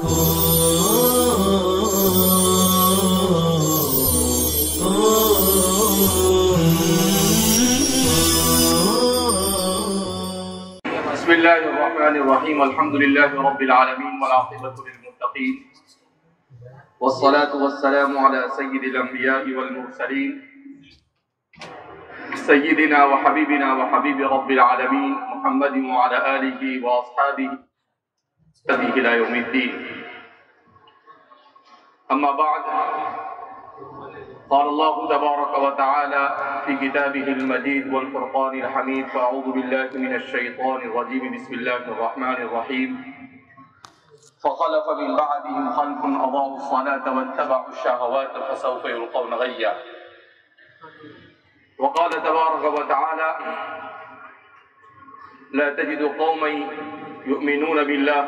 بسم الله الرحمن الرحيم. الحمد لله رب العالمين والعاقبة للمتقين والصلاة والسلام على سيد الأنبياء والمرسلين سيدنا وحبيبنا وحبيب رب العالمين محمد وعلى آله وأصحابه إلى يوم الدين. أما بعد، قال الله تبارك وتعالى في كتابه المجيد والفرقان الحميد: فأعوذ بالله من الشيطان الرجيم. بسم الله الرحمن الرحيم. فخلف من بعدهم خلف أضاعوا الصلاة واتبعوا الشهوات فسوف يلقون غيا. وقال تبارك وتعالى: لا تجد قوما يؤمنون بالله.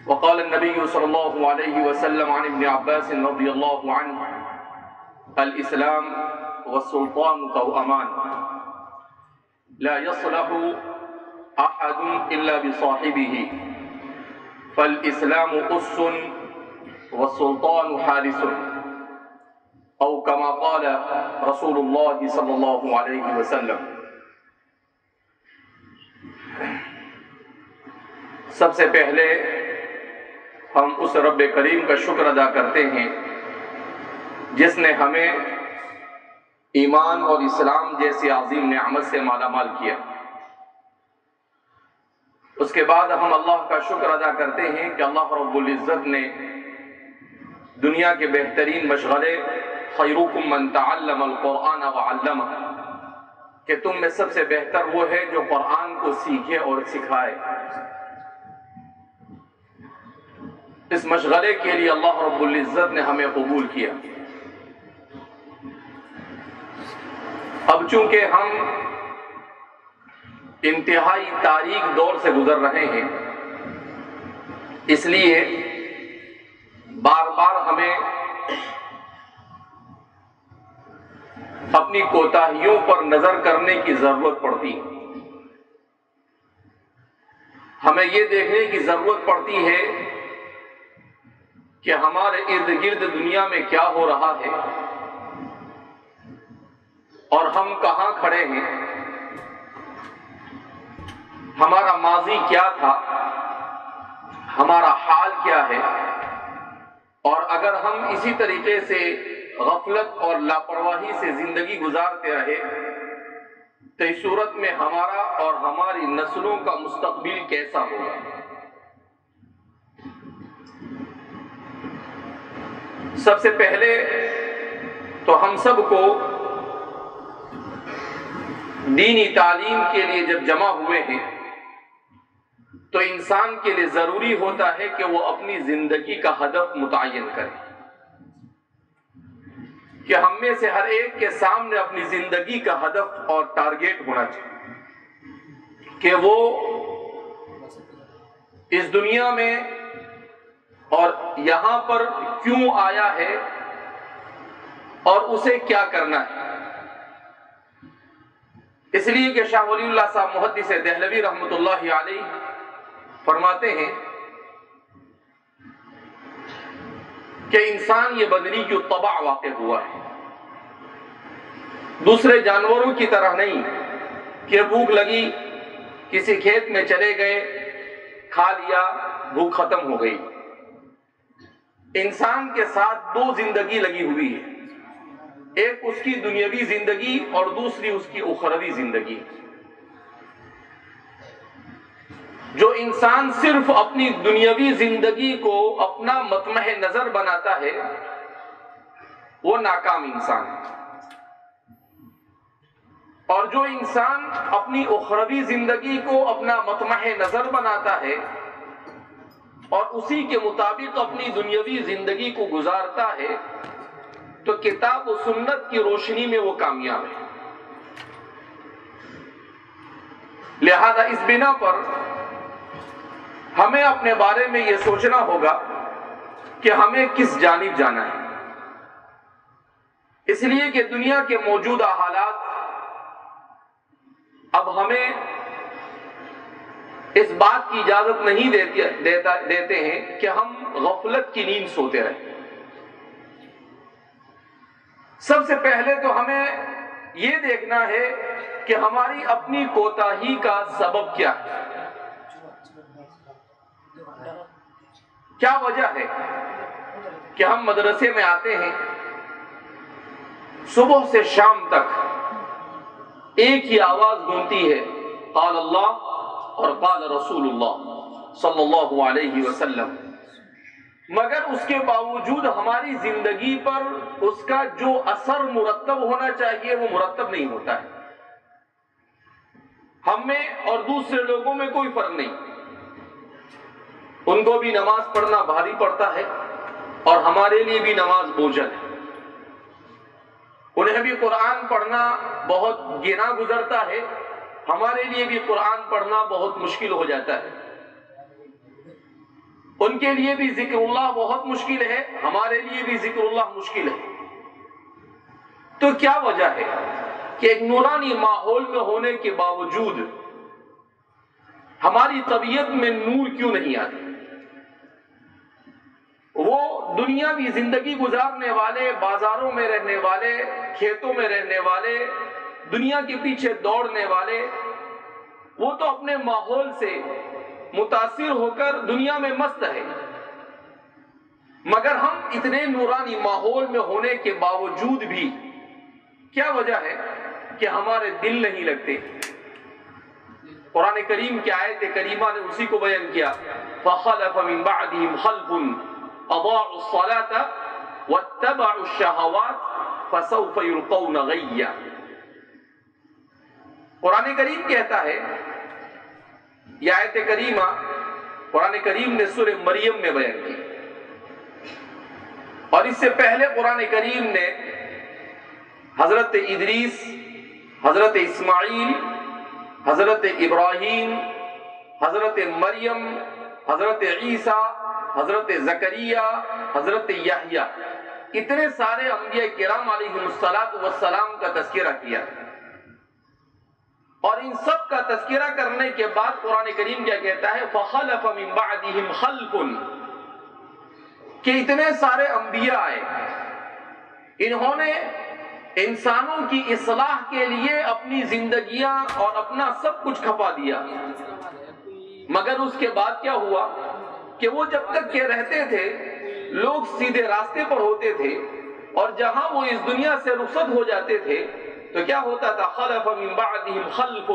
وقال النبي صلى الله عليه وسلم عن ابن عباس رضي الله عنه: الإسلام والسلطان توأمان لا يصلح أحد إلا بصاحبه، فالإسلام أس والسلطان حارس، أو كما قال رسول الله صلی اللہ علیہ وسلم. سب سے پہلے ہم اس رب کریم کا شکر ادا کرتے ہیں جس نے ہمیں ایمان اور اسلام جیسی عظیم نعمت سے مالا مال کیا. اس کے بعد ہم اللہ کا شکر ادا کرتے ہیں کہ اللہ رب العزت نے دنیا کے بہترین مشغلے خیرکم من تعلم القرآن وعلمہ، کہ تم میں سب سے بہتر وہ ہے جو قرآن کو سیکھے اور سکھائے. اس مشغلے کے لیے اللہ رب العزت نے ہمیں قبول کیا. اب چونکہ ہم انتہائی تاریک دور سے گزر رہے ہیں، اس لیے بار بار ہمیں اپنی کوتاہیوں پر نظر کرنے کی ضرورت پڑتی ہے. ہمیں یہ دیکھنے کی ضرورت پڑتی ہے کہ ہمارے ارد گرد دنیا میں کیا ہو رہا ہے اور ہم کہاں کھڑے ہیں، ہمارا ماضی کیا تھا، ہمارا حال کیا ہے، اور اگر ہم اسی طریقے سے غفلت اور لاپرواہی سے زندگی گزارتے رہے تو اس صورت میں ہمارا اور ہماری نسلوں کا مستقبل کیسا ہوگا. سب سے پہلے تو ہم سب کو دینی تعلیم کے لیے جب جمع ہوئے ہیں تو انسان کے لیے ضروری ہوتا ہے کہ وہ اپنی زندگی کا ہدف متعین کرے، کہ ہم میں سے ہر ایک کے سامنے اپنی زندگی کا ہدف اور ٹارگیٹ ہونا چاہیے کہ وہ اس دنیا میں اور یہاں پر کیوں آیا ہے اور اسے کیا کرنا ہے. اس لیے کہ شاہ ولی اللہ صاحب محدث دہلوی رحمۃ اللہ علیہ فرماتے ہیں کہ انسان یہ بدنی کی طبع واقع ہوا ہے، دوسرے جانوروں کی طرح نہیں کہ بھوک لگی کسی کھیت میں چلے گئے، کھا لیا، بھوک ختم ہو گئی. انسان کے ساتھ دو زندگی لگی ہوئی ہے، ایک اس کی دنیاوی زندگی اور دوسری اس کی اخروی زندگی. جو انسان صرف اپنی دنیاوی زندگی کو اپنا مطمع نظر بناتا ہے وہ ناکام انسان ہے، اور جو انسان اپنی اخروی زندگی کو اپنا مطمع نظر بناتا ہے اور اسی کے مطابق اپنی دنیاوی زندگی کو گزارتا ہے تو کتاب و سنت کی روشنی میں وہ کامیاب ہے. لہذا اس بنا پر ہمیں اپنے بارے میں یہ سوچنا ہوگا کہ ہمیں کس جانب جانا ہے. اس لیے کہ دنیا کے موجودہ حالات اب ہمیں اس بات کی اجازت نہیں دیتے ہیں کہ ہم غفلت کی نیند سوتے رہیں۔ سب سے پہلے تو ہمیں یہ دیکھنا ہے کہ ہماری اپنی کوتاہی کا سبب کیا ہے، کیا وجہ ہے کہ ہم مدرسے میں آتے ہیں، صبح سے شام تک ایک ہی آواز گونجتی ہے، قال اللہ اور قال رسول اللہ صلی اللہ علیہ وسلم، مگر اس کے باوجود ہماری زندگی پر اس کا جو اثر مرتب ہونا چاہیے وہ مرتب نہیں ہوتا ہے۔ ہم میں اور دوسرے لوگوں میں کوئی فرق نہیں، ان کو بھی نماز پڑھنا بھاری پڑتا ہے اور ہمارے لیے بھی نماز بوجھل ہے، انہیں بھی قرآن پڑھنا بہت گنا گزرتا ہے، ہمارے لیے بھی قرآن پڑھنا بہت مشکل ہو جاتا ہے، ان کے لیے بھی ذکر اللہ بہت مشکل ہے، ہمارے لیے بھی ذکر اللہ مشکل ہے۔ تو کیا وجہ ہے کہ ایک نورانی ماحول میں ہونے کے باوجود ہماری طبیعت میں نور کیوں نہیں آتی؟ وہ دنیاوی زندگی گزارنے والے، بازاروں میں رہنے والے، کھیتوں میں رہنے والے، دنیا کے پیچھے دوڑنے والے، وہ تو اپنے ماحول سے متاثر ہو کر دنیا میں مست ہے، مگر ہم اتنے نورانی ماحول میں ہونے کے باوجود بھی کیا وجہ ہے کہ ہمارے دل نہیں لگتے؟ قرآن کریم کی آیت کریمہ نے اسی کو بیان کیا، فَخَلَفَ مِن بَعْدِهِمْ خَلْفٌ اضاعوا الصلاة واتبعوا الشهوات فسوف يلقون غيا۔ قرآن کریم کہتا ہے، یہ آیت کریمہ قرآن کریم نے سورہ مریم میں بیان کی، اور اس سے پہلے قرآن کریم نے حضرت ادریس، حضرت اسماعیل، حضرت ابراہیم، حضرت مریم، حضرت عیسیٰ، حضرت زکریا، حضرت یحییٰ، اتنے سارے انبیاء کرام علیہ السلام کا تذکرہ کیا، اور ان سب کا تذکرہ کرنے کے بعد قرآن کریم کیا کہتا ہے، فَخَلَفَ مِن بَعْدِهِمْ خَلْفٌ، کہ اتنے سارے انبیاء آئے، انہوں نے انسانوں کی اصلاح کے لیے اپنی زندگیاں اور اپنا سب کچھ کھپا دیا، مگر اس کے بعد کیا ہوا کہ وہ جب تک کہ رہتے تھے لوگ سیدھے راستے پر ہوتے تھے، اور جہاں وہ اس دنیا سے رخصت ہو جاتے تھے تو کیا ہوتا تھا، خلف من بعدہم خلف،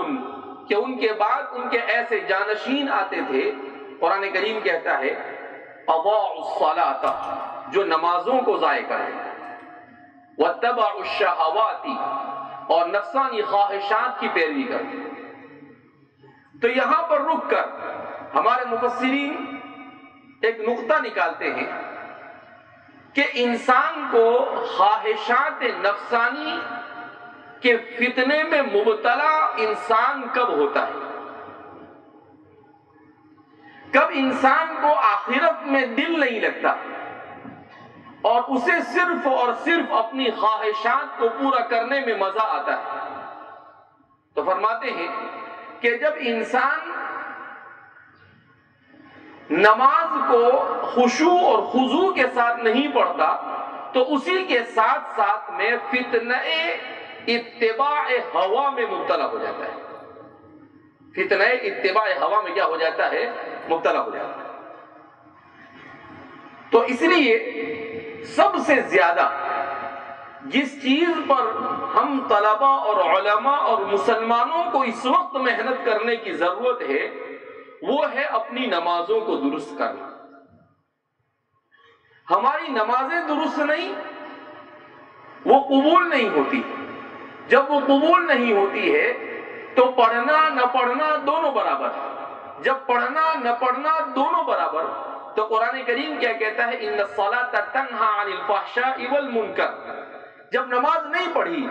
کہ ان کے بعد ان کے ایسے جانشین آتے تھے، قرآن کریم کہتا ہے اضاعوا الصلاۃ، جو نمازوں کو ضائع کریں، واتبعوا الشہوات، اور نفسانی خواہشات کی پیروی کریں۔ تو یہاں پر رک کر ہمارے مفسرین ایک نقطہ نکالتے ہیں کہ انسان کو خواہشات نفسانی کے فتنے میں مبتلا انسان کب ہوتا ہے، کب انسان کو آخرت میں دل نہیں لگتا اور اسے صرف اور صرف اپنی خواہشات کو پورا کرنے میں مزہ آتا ہے۔ تو فرماتے ہیں کہ جب انسان نماز کو خشوع اور خضوع کے ساتھ نہیں پڑھتا تو اسی کے ساتھ ساتھ میں فتنہ اتباع ہوا میں مبتلا ہو جاتا ہے، فتنہ اتباع ہوا میں کیا ہو جاتا ہے، مبتلا ہو جاتا ہے۔ تو اس لیے سب سے زیادہ جس چیز پر ہم طلباء اور علماء اور مسلمانوں کو اس وقت محنت کرنے کی ضرورت ہے وہ ہے اپنی نمازوں کو درست کرنا۔ ہماری نمازیں درست نہیں، وہ قبول نہیں ہوتی، جب وہ قبول نہیں ہوتی ہے تو پڑھنا نہ پڑھنا دونوں برابر، جب پڑھنا نہ پڑھنا دونوں برابر، تو قرآن کریم کیا کہتا ہے، ان الصلاۃ تنہی عن الفحشاء والمنکر، جب نماز نہیں پڑھی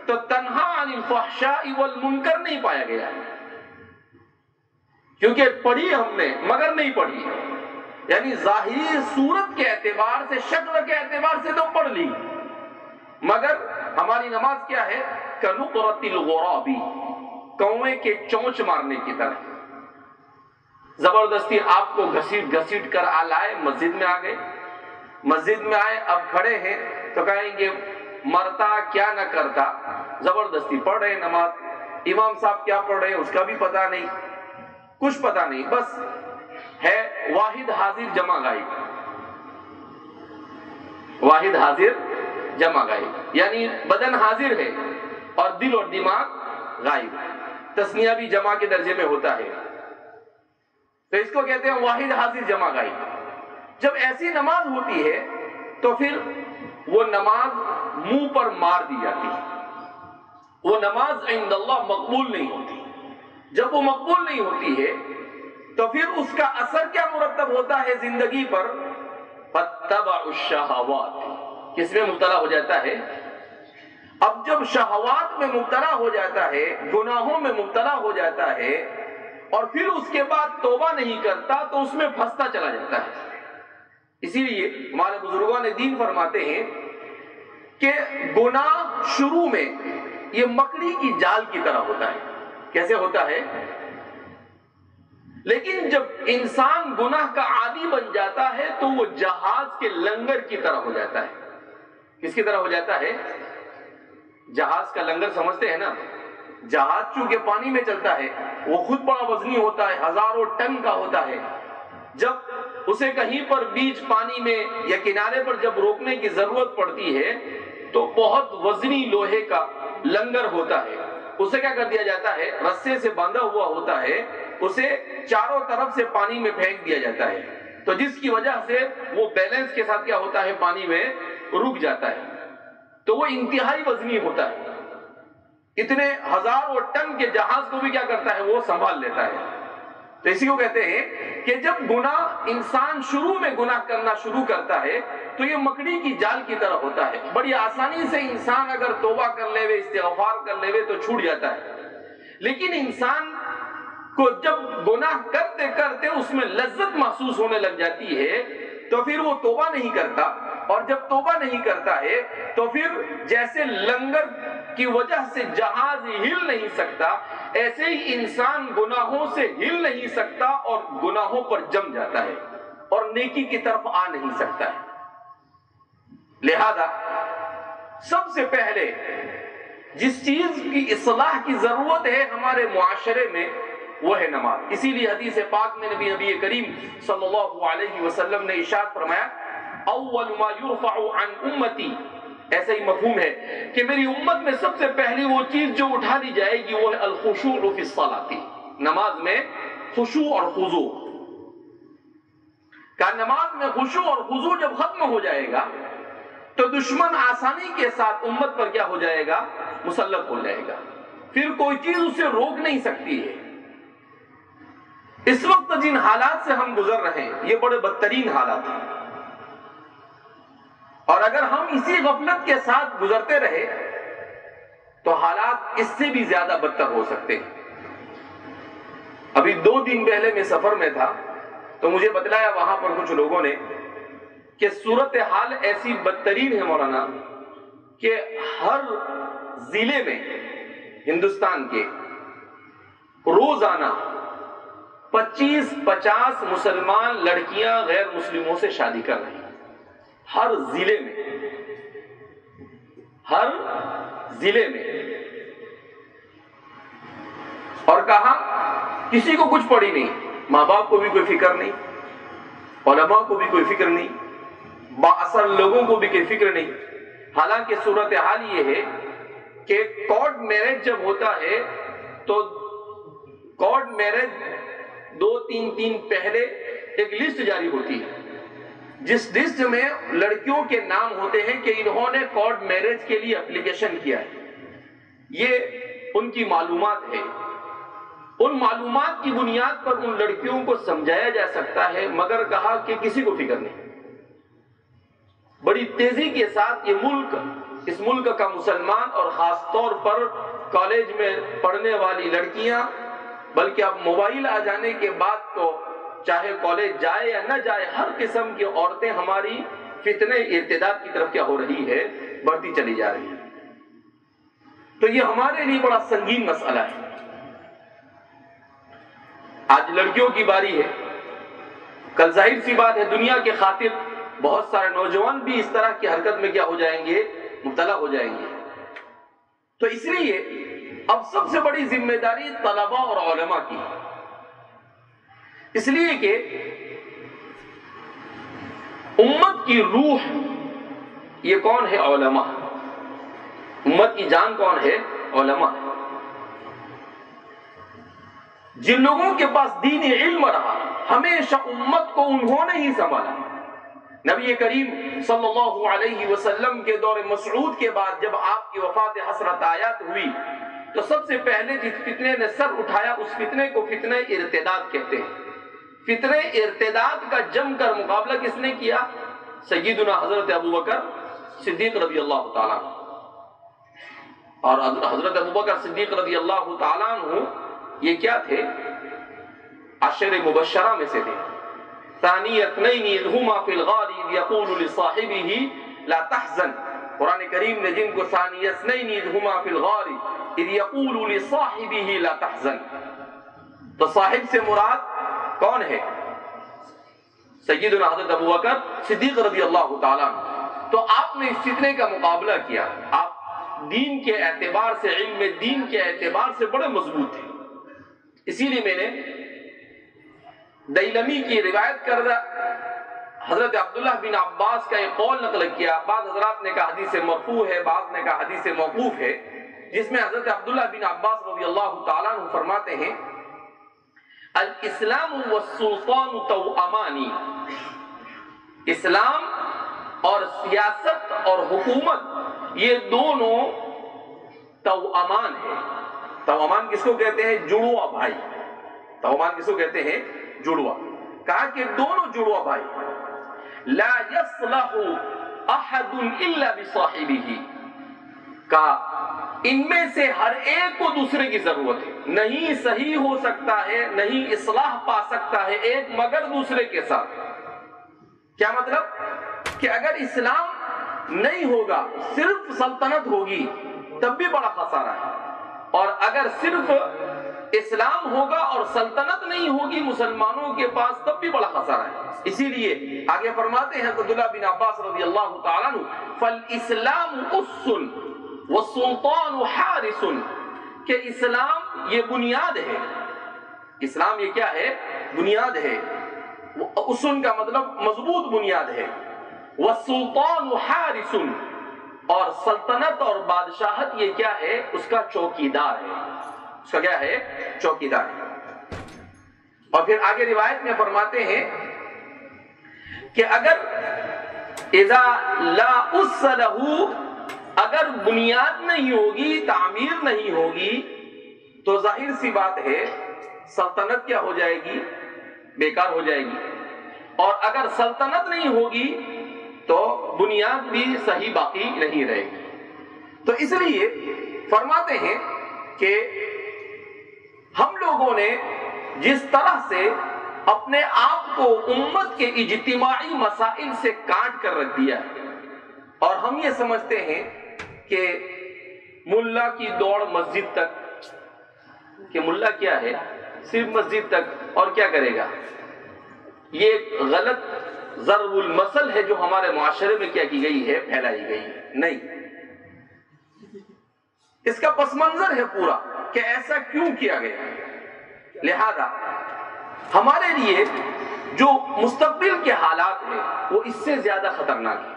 تو تنہا عن الفحشاء والمنکر نہیں پایا گیا، کیونکہ پڑھی ہم نے مگر نہیں پڑھی، یعنی ظاہری صورت کے اعتبار سے، شکل کے اعتبار سے تو پڑھ لی، مگر ہماری نماز کیا ہے، کَنُقْرَةِ الْغُرَابِ، کوے کے چونچ مارنے کی طرح۔ زبردستی آپ کو گھسیٹ گھسیٹ کر لائے، مسجد میں آ گئے، مسجد میں آئے، اب کھڑے ہیں تو کہیں گے مرتا کیا نہ کرتا، زبردستی پڑھ رہے نماز، امام صاحب کیا پڑھ رہے ہیں اس کا بھی پتہ نہیں، کچھ پتہ نہیں، بس ہے واحد حاضر جمع غائب، واحد حاضر جمع غائب، یعنی بدن حاضر ہے اور دل اور دماغ غائب، تسنیہ بھی جمع کے درجے میں ہوتا ہے، تو اس کو کہتے ہیں واحد حاضر جمع غائب۔ جب ایسی نماز ہوتی ہے تو پھر وہ نماز منہ پر مار دی جاتی ہے، وہ نماز عند اللہ مقبول نہیں ہوتی۔ جب وہ مقبول نہیں ہوتی ہے تو پھر اس کا اثر کیا مرتب ہوتا ہے زندگی پر؟ فَاتَّبَعُوا الشَّهَوَاتِ، کس میں مبتلا ہو جاتا ہے؟ اب جب شہوات میں مبتلا ہو جاتا ہے، گناہوں میں مبتلا ہو جاتا ہے اور پھر اس کے بعد توبہ نہیں کرتا تو اس میں پھنستا چلا جاتا ہے۔ اسی لیے ہمارے بزرگان دین فرماتے ہیں کہ گناہ شروع میں یہ مکڑی کی جال کی طرح ہوتا ہے۔ کیسے ہوتا ہے؟ لیکن جب انسان گناہ کا عادی بن جاتا ہے تو وہ جہاز کے لنگر کی طرح ہو جاتا ہے۔ کس کی طرح ہو جاتا ہے؟ جہاز کا لنگر سمجھتے ہیں نا، جہاز چونکہ پانی میں چلتا ہے وہ خود بڑا وزنی ہوتا ہے، ہزاروں ٹن کا ہوتا ہے، جب اسے کہیں پر بیچ پانی میں یا کنارے پر جب روکنے کی ضرورت پڑتی ہے تو بہت وزنی لوہے کا لنگر ہوتا ہے، اسے کیا کر دیا جاتا ہے؟ رسے سے باندھا ہوا ہوتا ہے، اسے چاروں طرف سے پانی میں پھینک دیا جاتا ہے، تو جس کی وجہ سے وہ بیلنس کے ساتھ کیا ہوتا ہے؟ پانی میں رک جاتا ہے، تو وہ انتہائی وزنی ہوتا ہے، اتنے ہزاروں ٹن کے جہاز کو بھی کیا کرتا ہے؟ وہ سنبھال لیتا ہے۔ تو اسی کو کہتے ہیں کہ جب گناہ انسان شروع میں گناہ کرنا شروع کرتا ہے تو یہ مکڑی کی جال کی طرح ہوتا ہے، بڑی آسانی سے انسان اگر توبہ کر لے وے، استغفار کر لے وے تو چھوٹ جاتا ہے، لیکن انسان کو جب گناہ کرتے کرتے اس میں لذت محسوس ہونے لگ جاتی ہے تو پھر وہ توبہ نہیں کرتا، اور جب توبہ نہیں کرتا ہے تو پھر جیسے لنگر کی وجہ سے جہاز ہل نہیں سکتا، ایسے ہی انسان گناہوں سے ہل نہیں سکتا اور گناہوں پر جم جاتا ہے اور نیکی کی طرف آ نہیں سکتا ہے۔ لہذا سب سے پہلے جس چیز کی اصلاح کی ضرورت ہے ہمارے معاشرے میں وہ ہے نماز۔ اسی لیے حدیث پاک میں نبی کریم صلی اللہ علیہ وسلم نے ارشاد فرمایا اول ما یرفع عن امتی، ایسا ہی مفہوم ہے کہ میری امت میں سب سے پہلی وہ چیز جو اٹھا دی جائے گی وہ ہے الخشوع فی الصلاۃ، نماز میں خشوع اور خضوع کا۔ نماز میں خشوع اور خضوع جب ختم ہو جائے گا تو دشمن آسانی کے ساتھ امت پر کیا ہو جائے گا؟ مسلط ہو جائے گا، پھر کوئی چیز اسے روک نہیں سکتی ہے۔ اس وقت جن حالات سے ہم گزر رہے ہیں یہ بڑے بدترین حالات ہیں، اور اگر ہم اسی غفلت کے ساتھ گزرتے رہے تو حالات اس سے بھی زیادہ بدتر ہو سکتے ہیں۔ ابھی 2 دن پہلے میں سفر میں تھا تو مجھے بتلایا وہاں پر کچھ لوگوں نے کہ صورتحال ایسی بدترین ہے مولانا کہ ہر ضلع میں ہندوستان کے روزانہ 25-50 مسلمان لڑکیاں غیر مسلموں سے شادی کر رہی ہیں، ہر ضلع میں، ہر ضلع میں۔ اور کہا کسی کو کچھ پڑی نہیں، ماں باپ کو بھی کوئی فکر نہیں، علماء کو بھی کوئی فکر نہیں، بااثر لوگوں کو بھی کوئی فکر نہیں۔ حالانکہ صورتحال یہ ہے کہ کورٹ میرج جب ہوتا ہے تو کورٹ میرج 2-3 دن پہلے ایک لسٹ جاری ہوتی ہے جس لسٹ میں لڑکیوں کے نام ہوتے ہیں کہ انہوں نے کورٹ میرج کے لیے اپلیکیشن کیا ہے، یہ ان کی معلومات ہے۔ ان معلومات کی بنیاد پر ان لڑکیوں کو سمجھایا جا سکتا ہے، مگر کہا کہ کسی کو فکر نہیں۔ بڑی تیزی کے ساتھ یہ ملک، اس ملک کا مسلمان اور خاص طور پر کالج میں پڑھنے والی لڑکیاں، بلکہ اب موبائل آ جانے کے بعد تو چاہے کالج جائے یا نہ جائے ہر قسم کی عورتیں ہماری فتنہ ارتداد کی طرف کیا ہو رہی ہے؟ بڑھتی چلی جا رہی ہے۔ تو یہ ہمارے لیے بڑا سنگین مسئلہ ہے۔ آج لڑکیوں کی باری ہے. کل ظاہر سی بات ہے دنیا کے خاطر بہت سارے نوجوان بھی اس طرح کی حرکت میں کیا ہو جائیں گے, مبتلا ہو جائیں گے. تو اس لیے اب سب سے بڑی ذمہ داری طلباء اور علماء کی, اس لیے کہ امت کی روح یہ کون ہے؟ علماء. امت کی جان کون ہے؟ علماء. جن لوگوں کے پاس دینی علم رہا ہمیشہ امت کو انہوں نے ہی سنبھالا. نبی کریم صلی اللہ علیہ وسلم کے دور مسعود کے بعد جب آپ کی وفات حسرت آیات ہوئی تو سب سے پہلے جس فتنے نے سر اٹھایا اس فتنے کو فتنہ ارتداد کہتے ہیں. فتنہ ارتداد کا جم کر مقابلہ کس نے کیا؟ سیدنا حضرت ابوبکر صدیق رضی اللہ تعالیٰ. اور حضرت ابوبکر صدیق رضی اللہ تعالیٰ عنہ یہ کیا تھے؟ عشر مبشرہ میں سے تھے. ثانی اثنین اذ ہما فی الغار اذ یقول لصاحبہ لا تحزن. قرآن کریم نے جن کو ثانی اثنین اذ ہما فی الغار اذ یقول لصاحبہ لا تحزن، تو صاحب سے مراد کون ہے؟ سیدنا حضرت ابوبکر صدیق رضی اللہ تعالیٰ عنہ. تو آپ نے اس فتنے کا مقابلہ کیا. آپ دین کے اعتبار سے، علم دین کے اعتبار سے بڑے مضبوط تھے. اسی لیے میں نے دیلمی کی روایت کردہ حضرت عبداللہ بن عباس کا ایک قول نقل کیا. بعض حضرات نے کہا حدیث مرفوع ہے، بعض نے کہا حدیث موقوف ہے، جس میں حضرت عبداللہ بن عباس رضی اللہ تعالیٰ عنہ فرماتے ہیں الاسلام والسلطان توأمانی. اسلام اور سیاست اور حکومت یہ دونوں توأمان ہیں. توأمان کس کو کہتے ہیں؟ جڑوا بھائی. توأمان کس کو کہتے ہیں؟ جڑوا. کہا کہ دونوں جڑوا بھائی. لا يصلح احد الا بصاحبہ. کہا ان میں سے ہر ایک کو دوسرے کی ضرورت ہے. نہیں صحیح ہو سکتا ہے، نہیں اصلاح پا سکتا ہے ایک مگر دوسرے کے ساتھ. کیا مطلب؟ کہ اگر اسلام نہیں ہوگا، صرف سلطنت ہوگی تب بھی بڑا خسارہ ہے، اور اگر صرف اسلام ہوگا اور سلطنت نہیں ہوگی مسلمانوں کے پاس تب بھی بڑا خسارہ ہے. اسی لیے آگے فرماتے ہیں عبداللہ بن عباس رضی اللہ تعالیٰ عنہ فالاسلام اسٌ والسلطان حارس. کہ اسلام یہ بنیاد ہے. اسلام یہ کیا ہے؟ بنیاد ہے. اسن کا مطلب مضبوط بنیاد ہے. والسلطان حارس، اور سلطنت اور بادشاہت یہ کیا ہے؟ اس کا چوکیدار ہے. اس کا کیا ہے؟ چوکیدار ہے. اور پھر آگے روایت میں فرماتے ہیں کہ اگر اذا لا اس لہ، اگر بنیاد نہیں ہوگی، تعمیر نہیں ہوگی، تو ظاہر سی بات ہے سلطنت کیا ہو جائے گی؟ بیکار ہو جائے گی. اور اگر سلطنت نہیں ہوگی تو بنیاد بھی صحیح باقی نہیں رہے گی. تو اس لیے فرماتے ہیں کہ ہم لوگوں نے جس طرح سے اپنے آپ کو امت کے اجتماعی مسائل سے کاٹ کر رکھ دیا ہے، اور ہم یہ سمجھتے ہیں کہ ملا کی دوڑ مسجد تک، کہ ملا کیا ہے؟ صرف مسجد تک، اور کیا کرے گا؟ یہ ایک غلط ضرب المثل ہے جو ہمارے معاشرے میں کیا کی گئی ہے؟ پھیلائی گئی ہے. نہیں، اس کا پس منظر ہے پورا کہ ایسا کیوں کیا گیا. لہذا ہمارے لیے جو مستقبل کے حالات ہیں وہ اس سے زیادہ خطرناک ہے.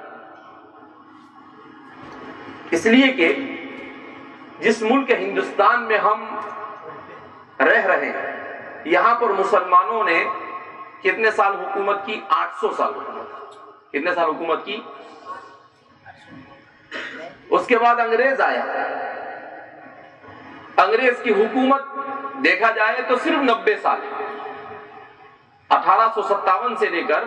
اس لیے کہ جس ملک ہندوستان میں ہم رہ رہے ہیں، یہاں پر مسلمانوں نے کتنے سال حکومت کی؟ 800 سال حکومت. کتنے سال حکومت کی؟ اس کے بعد انگریز آیا. انگریز کی حکومت دیکھا جائے تو صرف 90 سال ہے. 1857 سے لے کر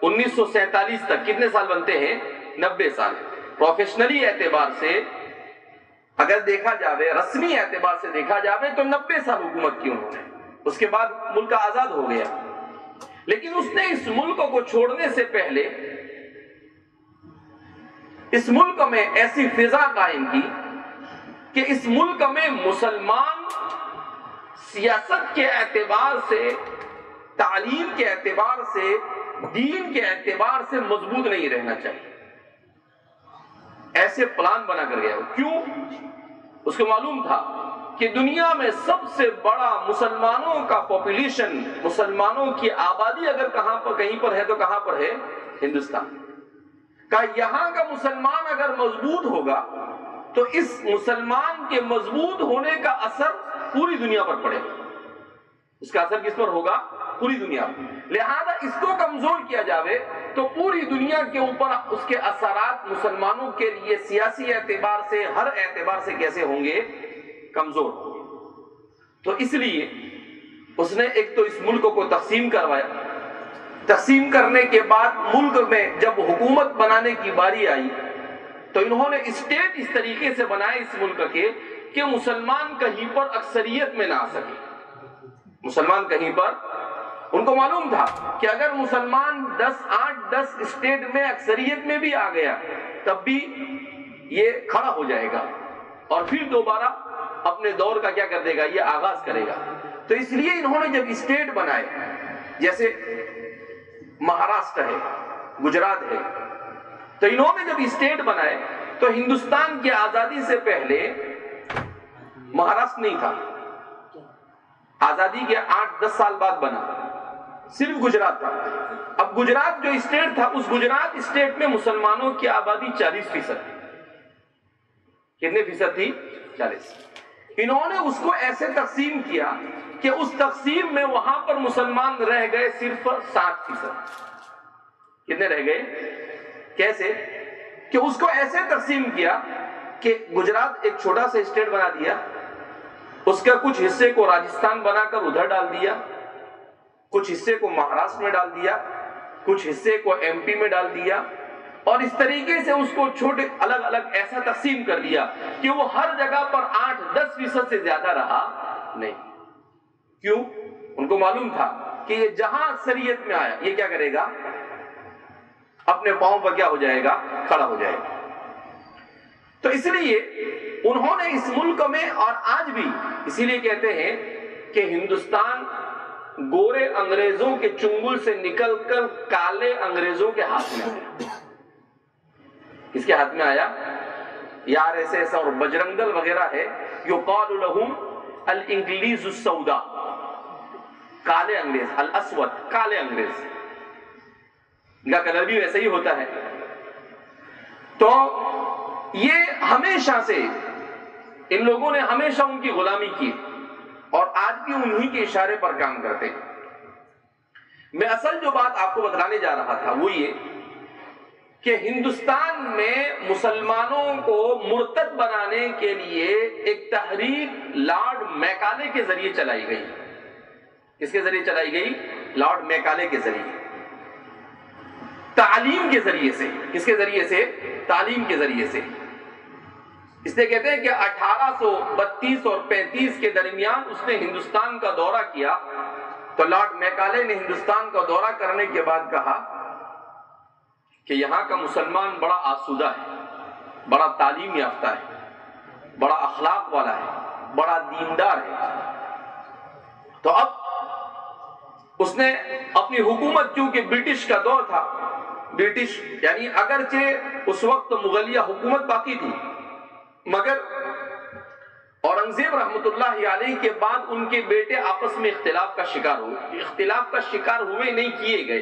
1947 تک کتنے سال بنتے ہیں؟ 90 سال. پروفیشنلی اعتبار سے اگر دیکھا جاوے، رسمی اعتبار سے دیکھا جاوے تو 90 سال حکومت کی انہوں نے. اس کے بعد ملک آزاد ہو گیا. لیکن اس نے اس ملک کو چھوڑنے سے پہلے اس ملک میں ایسی فضا قائم کی کہ اس ملک میں مسلمان سیاست کے اعتبار سے تعلیم کے اعتبار سے، دین کے اعتبار سے مضبوط نہیں رہنا چاہیے. ایسے پلان بنا کر گیا. کیوں؟ اس کو معلوم تھا کہ دنیا میں سب سے بڑا مسلمانوں کا پاپولیشن، مسلمانوں کی آبادی اگر کہیں پر ہے تو کہاں پر ہے؟ ہندوستان کا. یہاں کا مسلمان اگر مضبوط ہوگا تو اس مسلمان کے مضبوط ہونے کا اثر پوری دنیا پر پڑے گا. اس کا اثر کس پر ہوگا؟ پوری دنیا پر. لہذا اس کو کمزور کیا جاوے تو پوری دنیا کے اوپر اس کے اثرات مسلمانوں کے لیے سیاسی اعتبار سے، ہر اعتبار سے کیسے ہوں گے؟ کمزور. تو اس لیے اس نے ایک تو اس ملک کو تقسیم کروایا. تقسیم کرنے کے بعد ملک میں جب حکومت بنانے کی باری آئی تو انہوں نے اسٹیٹ اس طریقے سے بنائے اس ملک کے کہ مسلمان کہیں پر اکثریت میں نہ آ سکے. مسلمان کہیں پر، ان کو معلوم تھا کہ اگر مسلمان 8-10 اسٹیٹ میں اکثریت میں بھی آ گیا تب بھی یہ کھڑا ہو جائے گا اور پھر دوبارہ اپنے دور کا کیا کر دے گا؟ یہ آغاز کرے گا. تو اس لیے انہوں نے جب اسٹیٹ بنائے، جیسے مہاراشٹر ہے، گجرات ہے، تو انہوں نے جب اسٹیٹ بنائے تو ہندوستان کی آزادی سے پہلے مہاراشٹر نہیں تھا. آزادی کے 8-10 سال بعد بنا، صرف گجرات تھا. اب گجرات جو اسٹیٹ تھا، اس گجرات اسٹیٹ میں مسلمانوں کی آبادی 40% تھی. کتنے فیصد تھی؟ 40. انہوں نے اس کو ایسے تقسیم کیا کہ اس تقسیم میں وہاں پر مسلمان رہ گئے صرف 60%. کتنے رہ گئے؟ کیسے؟ کہ اس کو ایسے تقسیم کیا کہ گجرات ایک چھوٹا سا اسٹیٹ بنا دیا، اس کا کچھ حصے کو راجستھان بنا کر ادھر ڈال دیا، کچھ حصے کو مہاراشٹر میں ڈال دیا، کچھ حصے کو MP میں ڈال دیا، اور اس طریقے سے اس کو چھوٹے الگ الگ ایسا تقسیم کر دیا کہ وہ ہر جگہ پر 8-10% سے زیادہ رہا نہیں. کیوں؟ ان کو معلوم تھا کہ یہ جہاں اکثریت میں آیا یہ کیا کرے گا؟ اپنے پاؤں پر کیا ہو جائے گا؟ کھڑا ہو جائے گا. تو اس لیے انہوں نے اس ملک میں، اور آج بھی اسی لیے کہتے ہیں کہ ہندوستان گورے انگریزوں کے چنگل سے نکل کر کالے انگریزوں کے ہاتھ میں آیا. کس کے ہاتھ میں آیا؟ RSS اور بجرنگ دل وغیرہ ہے، یقال لہم الانگلیز السودا، کالے انگریز، الاسود، کالے انگریز. ان کا کلر بھی ویسا ہی ہوتا ہے. تو یہ ہمیشہ سے ان لوگوں نے ہمیشہ ان کی غلامی کی اور آج بھی انہی کے اشارے پر کام کرتے ہیں. میں اصل جو بات آپ کو بتلانے جا رہا تھا وہ یہ کہ ہندوستان میں مسلمانوں کو مرتد بنانے کے لیے ایک تحریک لارڈ میکالے کے ذریعے چلائی گئی. کس کے ذریعے چلائی گئی؟ لارڈ میکالے کے ذریعے، تعلیم کے ذریعے سے. کس کے ذریعے سے؟ تعلیم کے ذریعے سے. اس لیے کہتے ہیں کہ 1832 اور 35 کے درمیان اس نے ہندوستان کا دورہ کیا تو لارڈ میکالے نے ہندوستان کا دورہ کرنے کے بعد کہا کہ یہاں کا مسلمان بڑا آسودہ ہے، بڑا تعلیم یافتہ ہے، بڑا اخلاق والا ہے، بڑا دیندار ہے. تو اب اس نے اپنی حکومت، چونکہ برٹش کا دور تھا، برٹش یعنی اگرچہ اس وقت مغلیہ حکومت باقی تھی مگر اورنگزیب رحمت اللہ علیہ کے بعد ان کے بیٹے آپس میں اختلاف کا شکار ہوئے. اختلاف کا شکار ہوئے نہیں کیے گئے.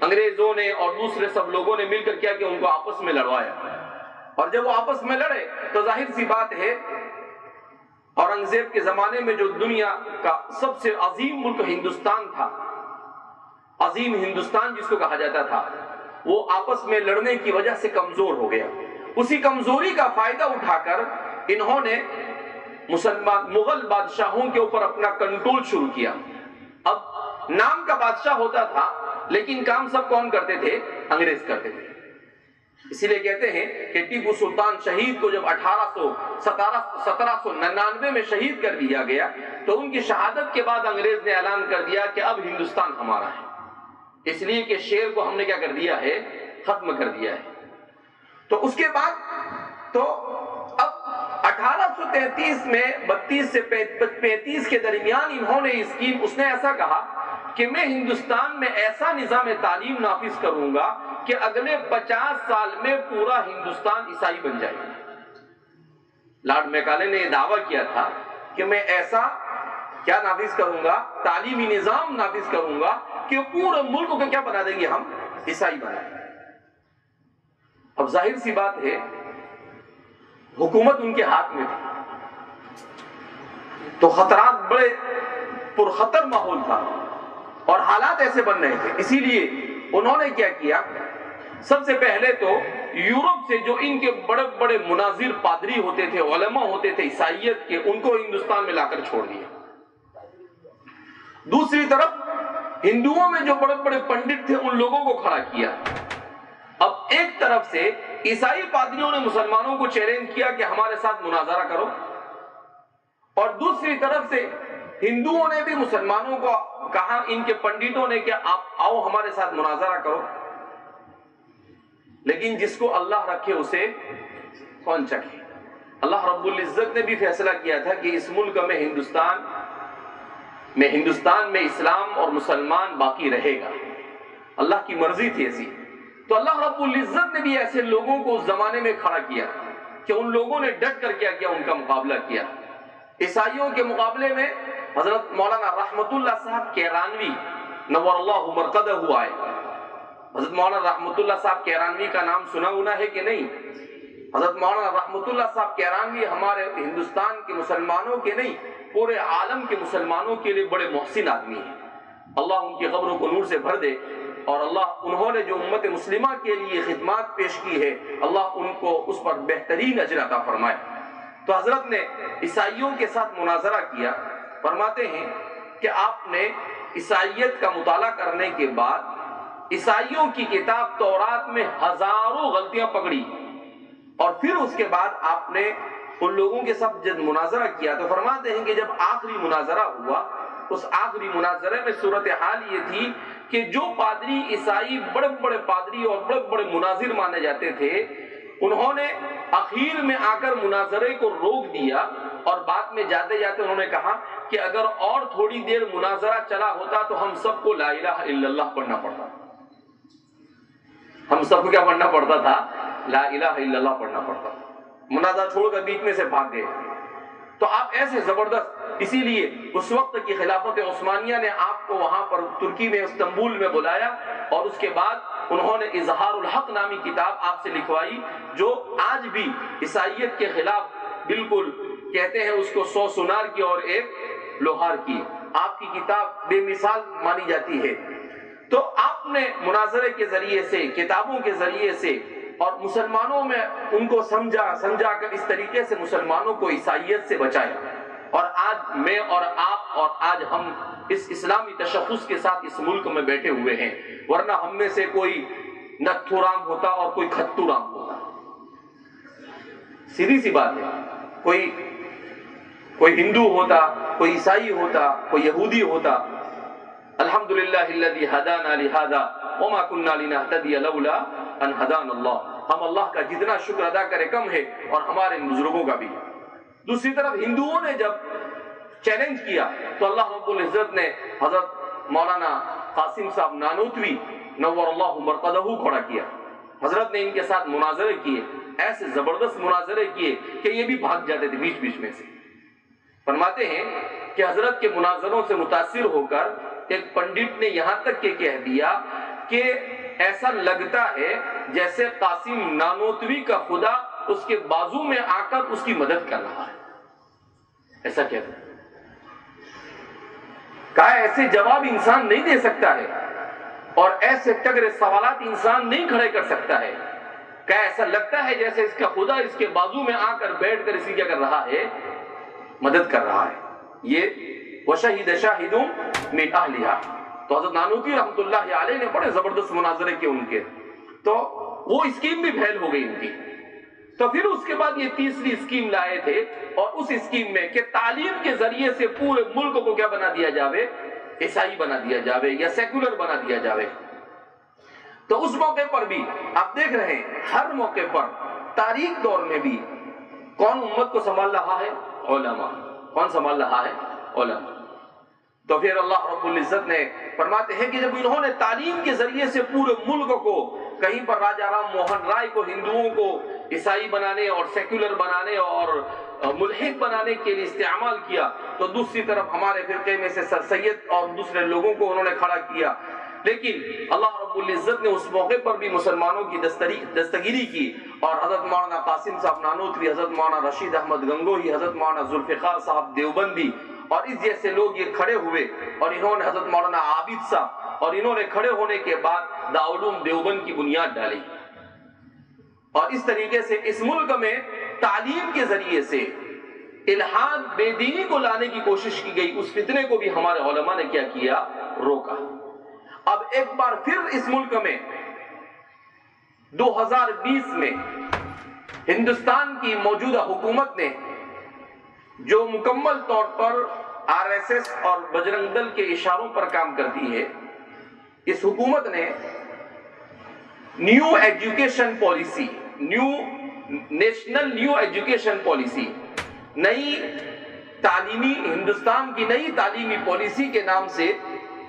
انگریزوں نے اور دوسرے سب لوگوں نے مل کر کیا کہ ان کو آپس میں لڑوایا، اور جب وہ آپس میں لڑے تو ظاہر سی بات ہے اورنگزیب کے زمانے میں جو دنیا کا سب سے عظیم ملک ہندوستان تھا، عظیم ہندوستان جس کو کہا جاتا تھا، وہ آپس میں لڑنے کی وجہ سے کمزور ہو گیا. اسی کمزوری کا فائدہ اٹھا کر انہوں نے مغل بادشاہوں کے اوپر اپنا کنٹرول شروع کیا. اب نام کا بادشاہ ہوتا تھا لیکن کام سب کون کرتے تھے؟ انگریز کرتے تھے. اسی لیے کہتے ہیں کہ ٹیپو سلطان شہید کو جب 1799 میں شہید کر دیا گیا تو ان کی شہادت کے بعد انگریز نے اعلان کر دیا کہ اب ہندوستان ہمارا ہے، اس لیے کہ شیر کو ہم نے کیا کر دیا ہے؟ ختم کر دیا ہے. تو اس کے بعد تو اب 1833 میں 32 سے 35 کے درمیان انہوں نے اسکیم، اس نے ایسا کہا کہ میں ہندوستان میں ایسا نظام تعلیم نافذ کروں گا کہ اگلے 50 سال میں پورا ہندوستان عیسائی بن جائے گا۔ لارڈ میکالے نے یہ دعویٰ کیا تھا کہ میں ایسا کیا نافذ کروں گا، تعلیمی نظام نافذ کروں گا کہ پورے ملک کو کیا بنا دیں گے، ہم عیسائی بنا دیں گے۔ اب ظاہر سی بات ہے حکومت ان کے ہاتھ میں تھی تو خطرات بڑے پرخطر ماحول تھا اور حالات ایسے بن رہے تھے، اسی لیے انہوں نے کیا کیا، سب سے پہلے تو یورپ سے جو ان کے بڑے بڑے مناظر پادری ہوتے تھے، علماء ہوتے تھے عیسائیت کے، ان کو ہندوستان میں لا کر چھوڑ دیا۔ دوسری طرف ہندوؤں میں جو بڑے بڑے پنڈت تھے ان لوگوں کو کھڑا کیا۔ اب ایک طرف سے عیسائی پادریوں نے مسلمانوں کو چیلنج کیا کہ ہمارے ساتھ مناظرہ کرو، اور دوسری طرف سے ہندوؤں نے بھی مسلمانوں کو کہا، ان کے پنڈتوں نے کہ آپ آؤ ہمارے ساتھ مناظرہ کرو، لیکن جس کو اللہ رکھے اسے کون چکھے۔ اللہ رب العزت نے بھی فیصلہ کیا تھا کہ اس ملک میں ہندوستان میں اسلام اور مسلمان باقی رہے گا، اللہ کی مرضی تھی ایسی۔ تو اللہ رب العزت نے بھی ایسے لوگوں کو اس زمانے میں کھڑا کیا کہ ان لوگوں نے ڈٹ کر کیا ان کا مقابلہ کیا۔ عیسائیوں کے مقابلے میں حضرت مولانا رحمت اللہ صاحب کیرانوی نور اللہ مرقدہ آئے۔ حضرت مولانا رحمت اللہ صاحب کیرانوی کا نام سنا ہونا ہے کہ نہیں؟ حضرت مولانا رحمت اللہ صاحب کیرانوی ہمارے ہندوستان کے مسلمانوں کے نہیں، پورے عالم کے مسلمانوں کے لیے بڑے محسن آدمی ہیں۔ اللہ ان کی قبروں کو نور سے بھر دے، اور اللہ انہوں نے جو امت مسلمہ کے لیے خدمات پیش کی ہے، اللہ ان کو اس پر بہترین اجر عطا فرمائے۔ تو حضرت نے عیسائیوں کے ساتھ مناظرہ کیا۔ فرماتے ہیں کہ آپ نے عیسائیت کا مطالعہ کرنے کے بعد عیسائیوں کی کتاب تورات میں ہزاروں غلطیاں پکڑی، اور پھر اس کے بعد آپ نے ان لوگوں کے ساتھ جب مناظرہ کیا تو فرماتے ہیں کہ جب آخری مناظرہ ہوا، اس آخری مناظرے میں صورتحال یہ تھی کہ جو پادری عیسائی بڑے بڑے پادری اور بڑے بڑے مناظر مانے جاتے تھے، انہوں نے اخیر میں آ کر مناظرے کو روک دیا، اور بعد میں جاتے جاتے انہوں نے کہا کہ اگر اور تھوڑی دیر مناظرہ چلا ہوتا تو ہم سب کو لا الہ الا اللہ پڑھنا پڑتا، ہم سب کو کیا پڑھنا پڑتا تھا؟ لا الہ الا اللہ پڑھنا پڑتا۔ مناظرہ چھوڑ کر بیچ میں سے بھاگ گئے۔ تو آپ ایسے زبردست، اسی لیے اس وقت کی خلافت عثمانیہ نے آپ کو وہاں پر ترکی میں استنبول میں بلایا، اور اس کے بعد انہوں نے اظہار الحق نامی کتاب آپ سے لکھوائی، جو آج بھی عیسائیت کے خلاف بالکل کہتے ہیں اس کو 100 سونار کی اور 1 لوہار کی۔ آپ کی کتاب بے مثال مانی جاتی ہے۔ تو آپ نے مناظرے کے ذریعے سے، کتابوں کے ذریعے سے، اور مسلمانوں میں ان کو سمجھا کر اس طریقے سے مسلمانوں کو عیسائیت سے بچایا، اور آج میں اور آپ اور آج ہم اس اسلامی تشخص کے ساتھ اس ملک میں بیٹھے ہوئے ہیں، ورنہ ہم میں سے کوئی نتھو رام ہوتا اور کوئی کھتو رام ہوتا۔ سیدھی سی بات ہے، کوئی ہندو ہوتا، کوئی عیسائی ہوتا، کوئی یہودی ہوتا۔ الحمدللہ الذی ہدانا لہذا وما كنا لنهتدی لولا ان ہدانا اللہ۔ ہم اللہ کا جتنا شکر ادا کرے کم ہے، اور ہمارے بزرگوں کا بھی۔ دوسری طرف ہندوؤں نے جب چیلنج کیا تو اللہ رب العزت نے حضرت مولانا قاسم صاحب نانوتوی نور اللہ مرقدہ کھڑا کیا۔ حضرت نے ان کے ساتھ مناظرے کیے، ایسے زبردست مناظرے کیے کہ یہ بھی بھاگ جاتے تھے بیچ بیچ میں سے۔ فرماتے ہیں کہ حضرت کے مناظروں سے متاثر ہو کر ایک پنڈت نے یہاں تک کہ کہہ دیا کہ ایسا لگتا ہے جیسے قاسم نانوتوی کا خدا اس کے بازو میں آ کر اس کی مدد کر رہا ہے، ایسا کہتا ہے۔ کہا ایسے جواب انسان نہیں دے سکتا ہے، اور ایسے تگڑے سوالات انسان نہیں کھڑے کر سکتا ہے۔ کہا ایسا لگتا ہے جیسے اس کا خدا اس کے بازو میں آ کر بیٹھ کر اسی کیا کر رہا ہے، مدد کر رہا ہے۔ یہ وَشَهِدَ شَاهِدٌ مِنْ أَهْلِهَا۔ تو حضرت نانوتوی رحمت اللہ علیہ نے بڑے زبردست مناظرے کیے ان کے، تو وہ اسکیم بھی پھیل ہو گئی ان کی۔ تو پھر اس کے بعد یہ تیسری اسکیم لائے تھے، اور اس اسکیم میں کہ تعلیم کے ذریعے سے پورے ملک کو کیا بنا دیا جاوے، عیسائی بنا دیا جاوے یا سیکولر بنا دیا جاوے۔ تو اس موقع پر بھی آپ دیکھ رہے ہیں، ہر موقع پر تاریخ دور میں بھی کون امت کو سنبھال رہا ہے؟ علماء۔ کون سنبھال رہا ہے؟ علماء۔ تو پھر اللہ رب العزت نے فرماتے ہیں کہ جب انہوں نے تعلیم کے ذریعے سے پورے ملک کو کہیں پر راجا رام موہن رائے کو ہندوؤں کو عیسائی بنانے اور سیکولر بنانے اور ملحد بنانے کے لیے استعمال کیا، تو دوسری طرف ہمارے فرقے میں سے سر سید اور دوسرے لوگوں کو انہوں نے کھڑا کیا. لیکن اللہ رب العزت نے اس موقع پر بھی مسلمانوں کی دستگیری کی، اور حضرت مولانا قاسم صاحب نانوتوی، حضرت مولانا رشید احمد گنگوہی، حضرت مولانا ذوالفقار صاحب دیوبندی اور اس جیسے لوگ یہ کھڑے ہوئے، اور انہوں نے حضرت مولانا عابد صاحب، اور انہوں نے کھڑے ہونے کے بعد دارالعلوم دیوبند کی بنیاد ڈالی. اور اس طریقے سے اس ملک میں تعلیم کے ذریعے سے الحاد بے دینی کو لانے کی کوشش کی گئی. اس فتنے کو بھی ہمارے علماء نے کیا کیا؟ روکا. اب ایک بار پھر اس ملک میں 2020 میں ہندوستان کی موجودہ حکومت نے جو مکمل طور پر RSS اور بجرنگ دل کے اشاروں پر کام کرتی ہے، اس حکومت نے new education policy, national new education policy, نئی تعلیمی، ہندوستان کی نئی تعلیمی پالیسی کے نام سے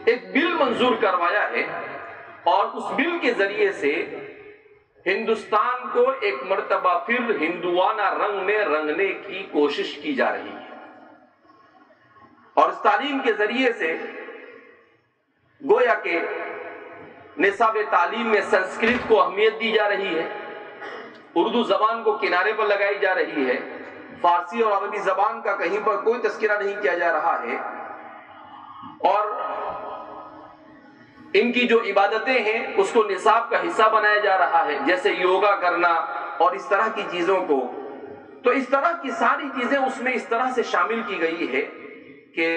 ایک بل منظور کروایا ہے، اور اس بل کے ذریعے سے ہندوستان کو ایک مرتبہ پھر ہندوانہ رنگ میں رنگنے کی کوشش کی جا رہی ہے. اور اس تعلیم کے ذریعے سے گویا کہ نصاب تعلیم میں سنسکرت کو اہمیت دی جا رہی ہے، اردو زبان کو کنارے پر لگائی جا رہی ہے، فارسی اور عربی زبان کا کہیں پر کوئی تذکرہ نہیں کیا جا رہا ہے، اور ان کی جو عبادتیں ہیں اس کو نصاب کا حصہ بنایا جا رہا ہے، جیسے یوگا کرنا اور اس طرح کی چیزوں کو. تو اس طرح کی ساری چیزیں اس میں اس طرح سے شامل کی گئی ہے کہ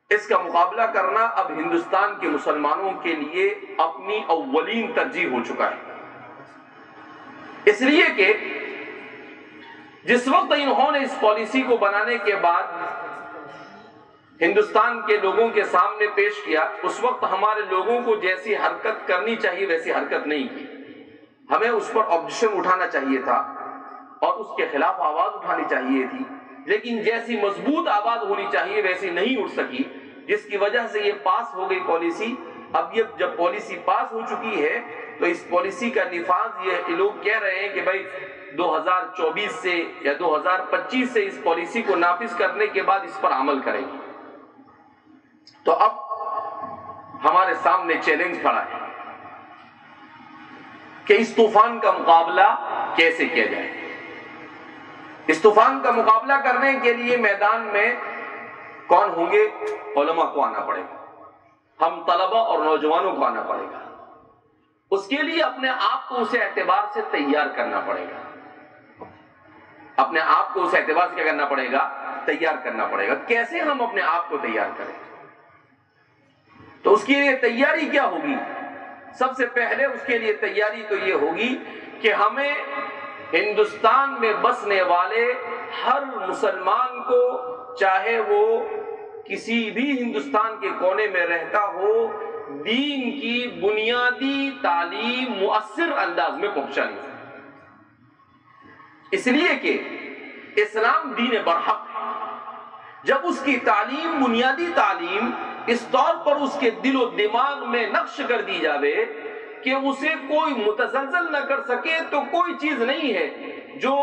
اس کا مقابلہ کرنا اب ہندوستان کے مسلمانوں کے لیے اپنی اولین ترجیح ہو چکا ہے. اس لیے کہ جس وقت انہوں نے اس پالیسی کو بنانے کے بعد ہندوستان کے لوگوں کے سامنے پیش کیا، اس وقت ہمارے لوگوں کو جیسی حرکت کرنی چاہیے ویسی حرکت نہیں کی. ہمیں اس پر آبجیکشن اٹھانا چاہیے تھا اور اس کے خلاف آواز اٹھانی چاہیے تھی، لیکن جیسی مضبوط آواز ہونی چاہیے ویسی نہیں اٹھ سکی، جس کی وجہ سے یہ پاس ہو گئی پالیسی. اب یہ جب پالیسی پاس ہو چکی ہے تو اس پالیسی کا نفاذ یہ لوگ کہہ رہے ہیں کہ بھائی 2024 سے یا 2025 سے اس پالیسی کو نافذ کرنے کے بعد اس پر عمل کریں گے. تو اب ہمارے سامنے چیلنج کھڑا ہے کہ اس طوفان کا مقابلہ کیسے کیا جائے. اس طوفان کا مقابلہ کرنے کے لیے میدان میں کون ہوں گے؟ علماء کو آنا پڑے گا، ہم طلبہ اور نوجوانوں کو آنا پڑے گا. اس کے لیے اپنے آپ کو اس اعتبار سے تیار کرنا پڑے گا. اپنے آپ کو اس اعتبار سے کیا کرنا پڑے گا؟ تیار کرنا پڑے گا. کیسے ہم اپنے آپ کو تیار کریں؟ تو اس کے لیے تیاری کیا ہوگی؟ سب سے پہلے اس کے لیے تیاری تو یہ ہوگی کہ ہمیں ہندوستان میں بسنے والے ہر مسلمان کو، چاہے وہ کسی بھی ہندوستان کے کونے میں رہتا ہو، دین کی بنیادی تعلیم مؤثر انداز میں پہنچانی ہے. اس لیے کہ اسلام دین برحق ہے. جب اس کی تعلیم، بنیادی تعلیم اس طور پر اس کے دل و دماغ میں نقش کر دی جاوے کہ اسے کوئی متزلزل نہ کر سکے، تو کوئی چیز نہیں ہے جو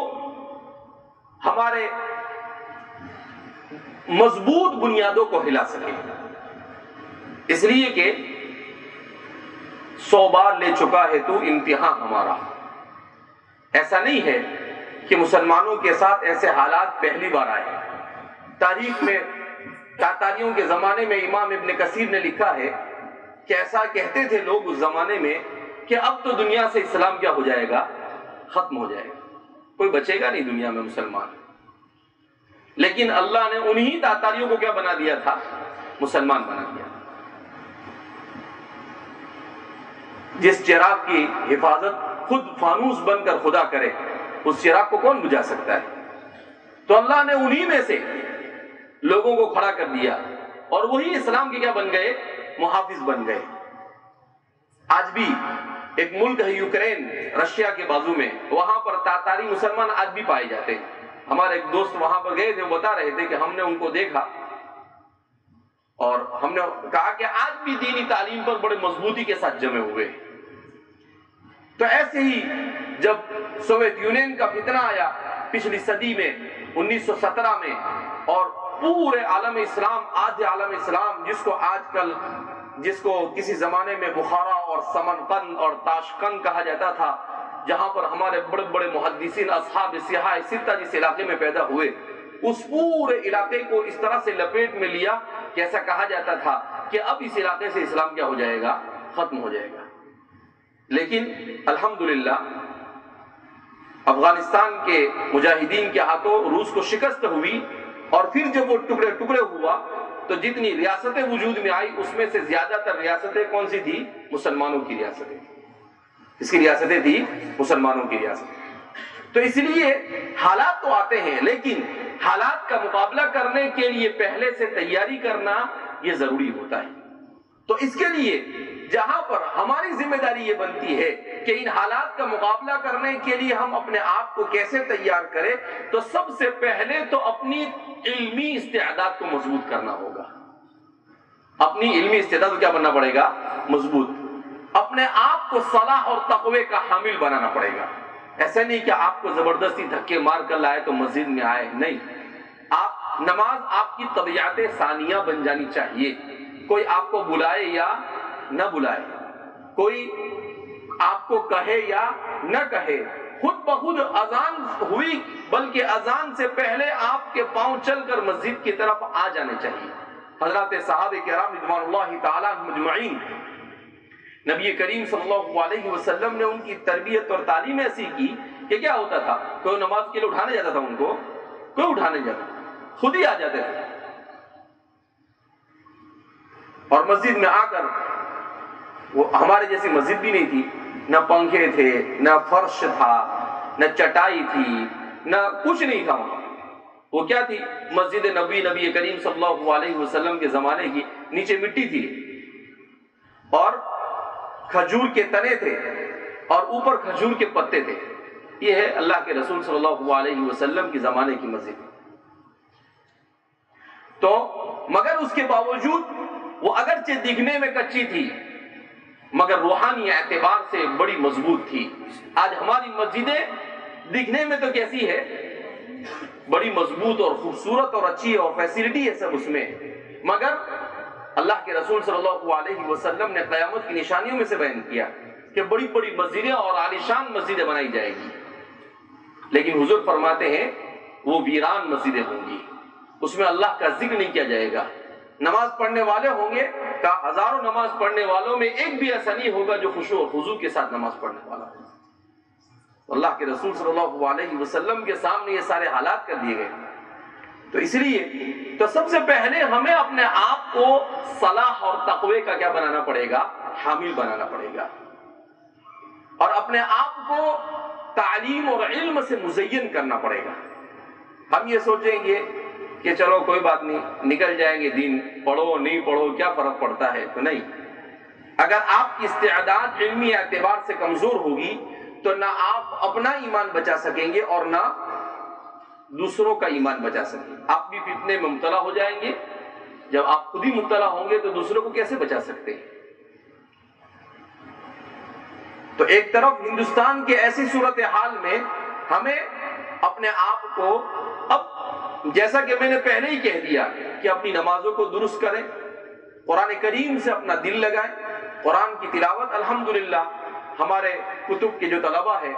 ہمارے مضبوط بنیادوں کو ہلا سکے. اس لیے کہ 100 بار لے چکا ہے تو امتحان ہمارا. ایسا نہیں ہے کہ مسلمانوں کے ساتھ ایسے حالات پہلی بار آئے. تاریخ میں تاتاریوں کے زمانے میں امام ابن کثیر نے لکھا ہے کہ ایسا کہتے تھے لوگ اس زمانے میں کہ اب تو دنیا سے اسلام کیا ہو جائے گا؟ ختم ہو جائے گا، کوئی بچے گا نہیں دنیا میں مسلمان. لیکن اللہ نے انہی تاتاریوں کو کیا بنا دیا تھا؟ مسلمان بنا دیا. جس چراغ کی حفاظت خود فانوس بن کر خدا کرے، اس چراغ کو کون بجھا سکتا ہے؟ تو اللہ نے انہی میں سے لوگوں کو کھڑا کر دیا، اور وہی اسلام کے کیا بن گئے؟ محافظ بن گئے. آج بھی ایک ملک ہے یوکرین، رشیا کے بازو میں، وہاں پر تاتاری مسلمان آج بھی پائے جاتے ہیں. ہمارے ایک دوست وہاں پر گئے تھے، وہ بتا رہے تھے کہ ہم نے ان کو دیکھا اور ہم نے کہا کہ آج بھی دینی تعلیم پر بڑے مضبوطی کے ساتھ جمے ہوئے. تو ایسے ہی جب سوویت یونین کا فتنہ آیا پچھلی صدی میں 1917 میں، اور پورے عالم اسلام، آدھے عالم اسلام جس کو کسی زمانے میں بخارا اور سمرقند اور تاشقند کہا جاتا تھا، جہاں پر ہمارے بڑے بڑے محدثین اصحاب سیاح ستہ جس علاقے میں پیدا ہوئے، اس پورے علاقے کو اس طرح سے لپیٹ میں لیا کہ ایسا کہا جاتا تھا کہ اب اس علاقے سے اسلام کیا ہو جائے گا، ختم ہو جائے گا. لیکن الحمدللہ افغانستان کے مجاہدین کے ہاتھوں روس کو شکست ہوئی، اور پھر جب وہ ٹکڑے ٹکڑے ہوا تو جتنی ریاستیں وجود میں آئی اس میں سے زیادہ تر ریاستیں کون سی تھی؟ مسلمانوں کی ریاستیں. اس کی ریاستیں تھی مسلمانوں کی ریاستیں. تو اس لیے حالات تو آتے ہیں، لیکن حالات کا مقابلہ کرنے کے لیے پہلے سے تیاری کرنا یہ ضروری ہوتا ہے. تو اس کے لیے جہاں پر ہماری ذمہ داری یہ بنتی ہے کہ ان حالات کا مقابلہ کرنے کے لیے ہم اپنے آپ کو کیسے تیار کریں، تو سب سے پہلے تو اپنی علمی استعداد کو مضبوط کرنا ہوگا. اپنی علمی استعداد کو کیا بننا پڑے گا؟ مضبوط. اپنے آپ کو صلاح اور تقوی کا حامل بنانا پڑے گا. ایسا نہیں کہ آپ کو زبردستی دھکے مار کر لائے تو مسجد میں آئے، نہیں. نماز آپ کی طبیعت ثانیہ بن جانی چاہیے. کوئی آپ کو بلائے یا نہ بلائے، کوئی آپ کو کہے یا نہ کہے، خود بخود اذان ہوئی، بلکہ اذان سے پہلے آپ کے پاؤں چل کر مسجد کی طرف آ جانے چاہیے. حضرات صحابہ کرام رضوان اللہ تعالی مجمعین، نبی کریم صلی اللہ علیہ وسلم نے ان کی تربیت اور تعلیم ایسی کی کہ کیا ہوتا تھا، کوئی نماز کے لیے اٹھانے جاتا تھا، ان کو کوئی اٹھانے جاتا، خود ہی آ جاتے تھے. اور مسجد میں آ کر، وہ ہمارے جیسی مسجد بھی نہیں تھی، نہ پنکھے تھے، نہ فرش تھا، نہ چٹائی تھی، نہ کچھ نہیں تھا وہاں. وہ کیا تھی؟ مسجد نبی، نبی کریم صلی اللہ علیہ وسلم کے زمانے کی. نیچے مٹی تھی اور کھجور کے تنے تھے اور اوپر کھجور کے پتے تھے. یہ ہے اللہ کے رسول صلی اللہ علیہ وسلم کے زمانے کی مسجد. تو مگر اس کے باوجود وہ اگرچہ دکھنے میں کچی تھی مگر روحانی اعتبار سے بڑی مضبوط تھی. آج ہماری مسجدیں دکھنے میں تو کیسی ہے؟ بڑی مضبوط اور خوبصورت اور اچھی اور فیسلٹی ہے سب اس میں، مگر اللہ کے رسول صلی اللہ علیہ وسلم نے قیامت کی نشانیوں میں سے بیان کیا کہ بڑی بڑی مسجدیں اور عالیشان مسجدیں بنائی جائے گی، لیکن حضور فرماتے ہیں وہ ویران مسجدیں ہوں گی، اس میں اللہ کا ذکر نہیں کیا جائے گا. نماز پڑھنے والے ہوں گے کہ ہزاروں نماز پڑھنے والوں میں ایک بھی ایسا نہیں ہوگا جو خشوع اور خضوع کے ساتھ نماز پڑھنے والا ہے. اللہ کے رسول صلی اللہ علیہ وسلم کے سامنے یہ سارے حالات کر دیے گئے. تو اس لیے تو سب سے پہلے ہمیں اپنے آپ کو صلاح اور تقوی کا کیا بنانا پڑے گا؟ حامل بنانا پڑے گا، اور اپنے آپ کو تعلیم اور علم سے مزین کرنا پڑے گا. ہم یہ سوچیں گے کہ چلو کوئی بات نہیں، نکل جائیں گے دین، پڑھو نہیں پڑھو کیا فرق پڑتا ہے. تو نہیں، اگر آپ کی استعداد علمی اعتبار سے کمزور ہوگی تو نہ آپ اپنا ایمان بچا سکیں گے اور نہ دوسروں کا ایمان بچا سکیں گے. آپ بھی فتنے میں مبتلا ہو جائیں گے. جب آپ خود ہی مبتلا ہوں گے تو دوسروں کو کیسے بچا سکتے ہیں؟ تو ایک طرف ہندوستان کے ایسی صورتحال میں ہمیں اپنے آپ کو، اب جیسا کہ میں نے پہلے ہی کہہ دیا کہ اپنی نمازوں کو درست کریں، قرآن کریم سے اپنا دل لگائیں، قرآن کی تلاوت. الحمدللہ ہمارے کتب کے جو طلبہ ہیں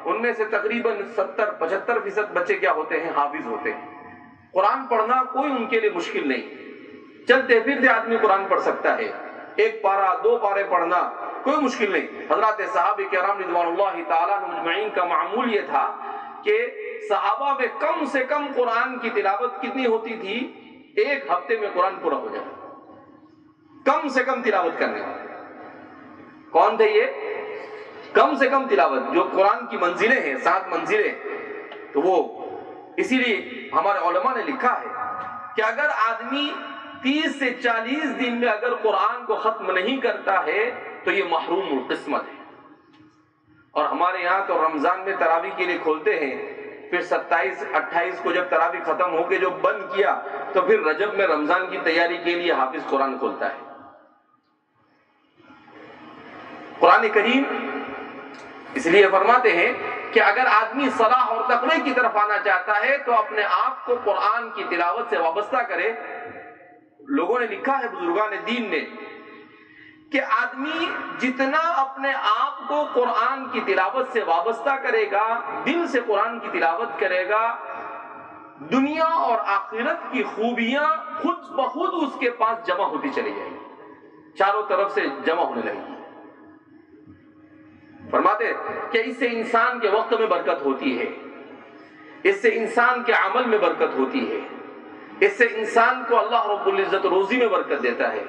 ان میں سے تقریباً 70-75% بچے کیا ہوتے ہیں؟ حافظ ہوتے ہیں. قرآن پڑھنا کوئی ان کے لیے مشکل نہیں، چلتے پھرتے آدمی قرآن پڑھ سکتا ہے. ایک پارہ 2 پارے پڑھنا کوئی مشکل نہیں. حضرات صحابہ کرام رضوان اللہ تعالیٰ مجمعین کا معمول یہ تھا کہ صحابہ میں کم سے کم قرآن کی تلاوت کتنی ہوتی تھی؟ 1 ہفتے میں قرآن پورا ہو جائے. کم سے کم تلاوت کرنے والے کون تھے؟ یہ کم سے کم تلاوت. جو قرآن کی منزلیں ہیں 7 منزلیں، تو وہ اسی لیے ہمارے علماء نے لکھا ہے کہ اگر آدمی 30 سے 40 دن میں اگر قرآن کو ختم نہیں کرتا ہے تو یہ محروم القسمت ہے. اور ہمارے یہاں تو رمضان میں تراویح کے لیے کھولتے ہیں پھر 27 28 کو جب تراویح ختم ہو کے جو بند کیا تو پھر رجب میں رمضان کی تیاری کے لیے حافظ قرآن کھولتا ہے۔ قرآن کریم اس لیے فرماتے ہیں کہ اگر آدمی صلاح اور تقوی کی طرف آنا چاہتا ہے تو اپنے آپ کو قرآن کی تلاوت سے وابستہ کرے۔ لوگوں نے لکھا ہے، بزرگان دین نے، کہ آدمی جتنا اپنے آپ کو قرآن کی تلاوت سے وابستہ کرے گا، دل سے قرآن کی تلاوت کرے گا، دنیا اور آخرت کی خوبیاں خود بخود اس کے پاس جمع ہوتی چلی جائیں گی، چاروں طرف سے جمع ہونے لگے گی۔ فرماتے کہ اس سے انسان کے وقت میں برکت ہوتی ہے، اس سے انسان کے عمل میں برکت ہوتی ہے، اس سے انسان کو اللہ رب العزت روزی میں برکت دیتا ہے،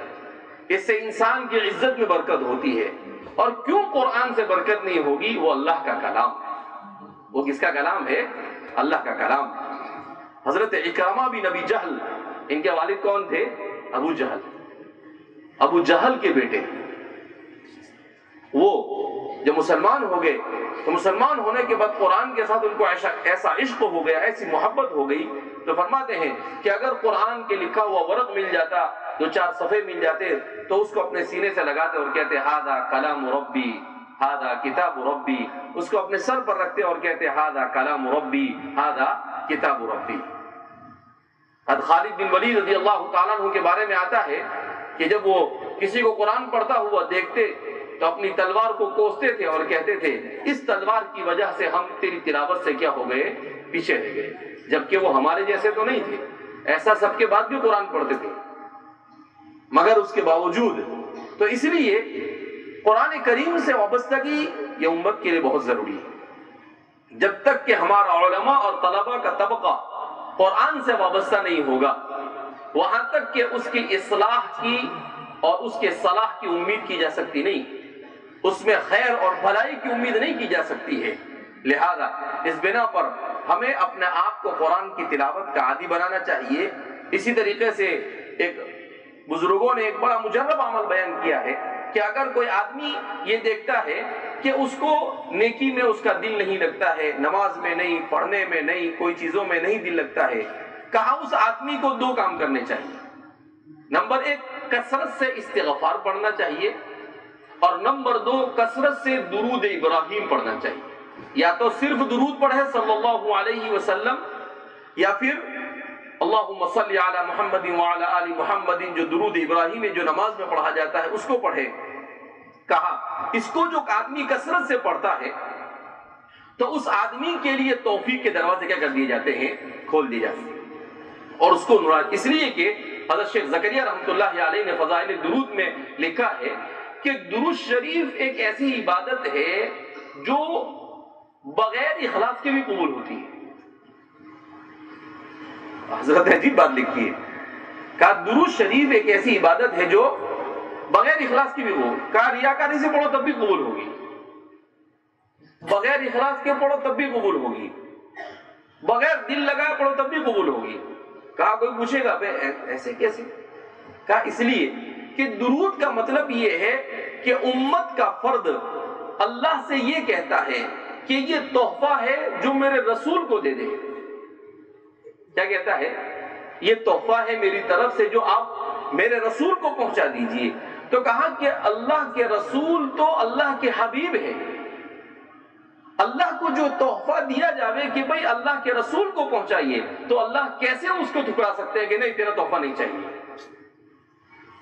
اس سے انسان کی عزت میں برکت ہوتی ہے۔ اور کیوں قرآن سے برکت نہیں ہوگی؟ وہ اللہ کا کلام ہے۔ وہ کس کا کلام ہے؟ اللہ کا کلام ہے۔ حضرت اکرمہ بن ابی جہل، ان کے والد کون تھے؟ ابو جہل، ابو جہل کے بیٹے۔ وہ جب مسلمان ہو گئے تو مسلمان ہونے کے بعد قرآن کے ساتھ ان کو ایسا عشق ہو گیا، ایسی محبت ہو گئی، تو فرماتے ہیں کہ اگر قرآن کے لکھا ہوا ورق مل جاتا، 2-4 صفحے مل جاتے، تو اس کو اپنے سینے سے لگاتے اور کہتے ہاذا کلام ربی، ہاذا کتاب ربی۔ اس کو اپنے سر پر رکھتے اور کہتے ہاذا کلام ربی، ہاذا کتاب ربی۔ خالد بن ولید رضی اللہ تعالیٰ عنہ کے بارے میں آتا ہے کہ جب وہ کسی کو قرآن پڑھتا ہوا دیکھتے تو اپنی تلوار کو کوستے تھے اور کہتے تھے اس تلوار کی وجہ سے ہم تیری تلاوت سے کیا ہو گئے؟ پیچھے رہ گئے، جبکہ وہ ہمارے جیسے تو نہیں تھے، ایسا سب کے بعد بھی قرآن پڑھتے تھے، مگر اس کے باوجود۔ تو اس لیے قرآن کریم سے وابستگی یہ امت کے لیے بہت ضروری ہے۔ جب تک کہ ہمارا علماء اور طلباء کا طبقہ قرآن سے وابستہ نہیں ہوگا، وہاں تک کہ اس کی اصلاح کی اور اس کے صلاح کی امید کی جا سکتی نہیں، اس میں خیر اور بھلائی کی امید نہیں کی جا سکتی ہے۔ لہذا اس بنا پر ہمیں اپنے آپ کو قرآن کی تلاوت کا عادی بنانا چاہیے۔ اسی طریقے سے ایک بزرگوں نے ایک بڑا مجرب عمل بیان کیا ہے کہ اگر کوئی آدمی یہ دیکھتا ہے کہ اس کو نیکی میں اس کا دل نہیں لگتا ہے، نماز میں نہیں، پڑھنے میں نہیں، کوئی چیزوں میں نہیں دل لگتا ہے، کہا اس آدمی کو 2 کام کرنے چاہیے۔ نمبر 1 کثرت سے استغفار پڑھنا چاہیے، اور نمبر 2 کثرت سے درود ابراہیم پڑھنا چاہیے۔ یا تو صرف درود پڑھے صلی اللہ علیہ وسلم، یا پھر اللہم صلی علی محمد وعلی آل محمد، جو درود ابراہیم ہے جو نماز میں پڑھا جاتا ہے اس کو پڑھے۔ کہا اس کو جو آدمی کثرت سے پڑھتا ہے تو اس آدمی کے لیے توفیق کے دروازے کیا کر دیے جاتے ہیں؟ کھول دیے جاتے ہیں، اور اس کو نورانی، اس لیے کہ حضرت شیخ زکریا رحمۃ اللہ علیہ نے فضائل درود میں لکھا ہے کہ درود شریف ایک ایسی عبادت ہے جو بغیر اخلاص کے بھی قبول ہوتی ہے۔ حضرت عجیب بات لکھی ہے، کہا درود شریف ایک ایسی عبادت ہے جو بغیر اخلاص کی بھی قبول، کہا ریاکاری سے پڑھو تب بھی قبول ہوگی، بغیر اخلاص کے پڑھو تب بھی قبول ہوگی، بغیر دل لگائے پڑھو تب بھی قبول ہوگی۔ کہا کوئی پوچھے گا ایسے کیسے؟ کہا اس لیے کہ درود کا مطلب یہ ہے کہ امت کا فرد اللہ سے یہ کہتا ہے کہ یہ تحفہ ہے جو میرے رسول کو دے دے۔ کیا کہتا ہے؟ یہ تحفہ ہے میری طرف سے جو آپ میرے رسول کو پہنچا دیجئے۔ تو کہا کہ اللہ کے رسول تو اللہ کے حبیب ہے، اللہ کو جو تحفہ دیا جاوے کہ بھئی اللہ کے رسول کو پہنچائیے، تو اللہ کیسے اس کو ٹھکرا سکتے ہیں کہ نہیں تیرا تحفہ نہیں چاہیے؟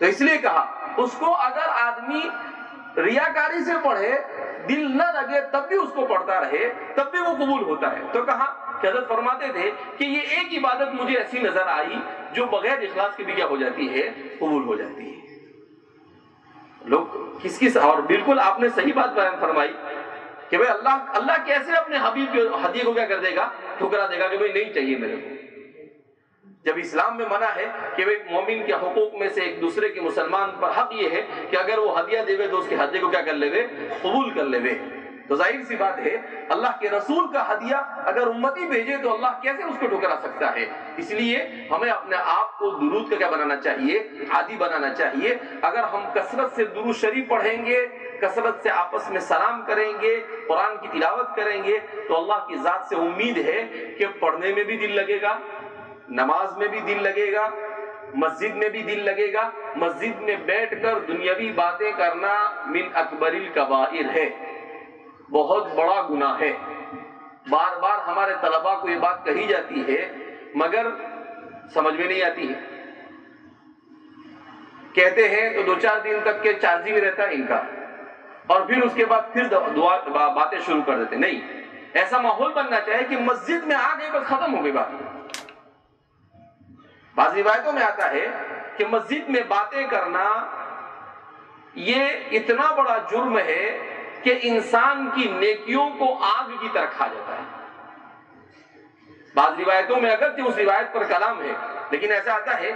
تو اس لیے کہا اس کو اگر آدمی ریاکاری سے پڑھے، دل نہ لگے، تب بھی اس کو پڑھتا رہے، تب بھی وہ قبول ہوتا ہے۔ تو کہا کہ حضرت فرماتے تھے کہ یہ ایک عبادت مجھے ایسی نظر آئی جو بغیر اخلاص کے بھی کیا ہو جاتی ہے؟ قبول ہو جاتی ہے۔ لوگ کس اور بالکل آپ نے صحیح بات بیان فرمائی کہ بھئی اللہ کیسے اپنے حبیب کے ہدیے کو کیا کر دے گا؟ ٹھکرا دے گا کہ بھئی نہیں چاہیے میرے کو۔ جب اسلام میں منع ہے کہ مومن کے حقوق میں سے ایک دوسرے کے مسلمان پر حق یہ ہے کہ اگر وہ ہدیہ دے تو اس کے ہدیے کو کیا کر لے، قبول کر لے۔ تو ظاہر سی بات ہے اللہ کے رسول کا ہدیہ اگر امتی بھیجے تو اللہ کیسے اس کو ٹھکرا سکتا ہے؟ اس لیے ہمیں اپنے آپ کو درود کا کیا بنانا چاہیے؟ عادی بنانا چاہیے۔ اگر ہم کثرت سے درود شریف پڑھیں گے، کثرت سے آپس میں سلام کریں گے، قرآن کی تلاوت کریں گے، تو اللہ کی ذات سے امید ہے کہ پڑھنے میں بھی دل لگے گا، نماز میں بھی دل لگے گا، مسجد میں بھی دل لگے گا۔ مسجد میں بیٹھ کر دنیاوی باتیں کرنا من اکبر الکبائر ہے، بہت بڑا گناہ ہے۔ بار بار ہمارے طلباء کو یہ بات کہی جاتی ہے مگر سمجھ میں نہیں آتی ہے۔ کہتے ہیں تو 2-4 دن تک کے چارجنگ رہتا ہے ان کا، اور پھر اس کے بعد پھر باتیں شروع کر دیتے۔ نہیں، ایسا ماحول بننا چاہیے کہ مسجد میں آ گئے بس ختم ہو گئی بات۔ بعض روایتوں میں آتا ہے کہ مسجد میں باتیں کرنا یہ اتنا بڑا جرم ہے کہ انسان کی نیکیوں کو آگ کی طرح کھا جاتا ہے۔ بعض روایتوں میں اگرچہ اس روایت پر کلام ہے، لیکن ایسا آتا ہے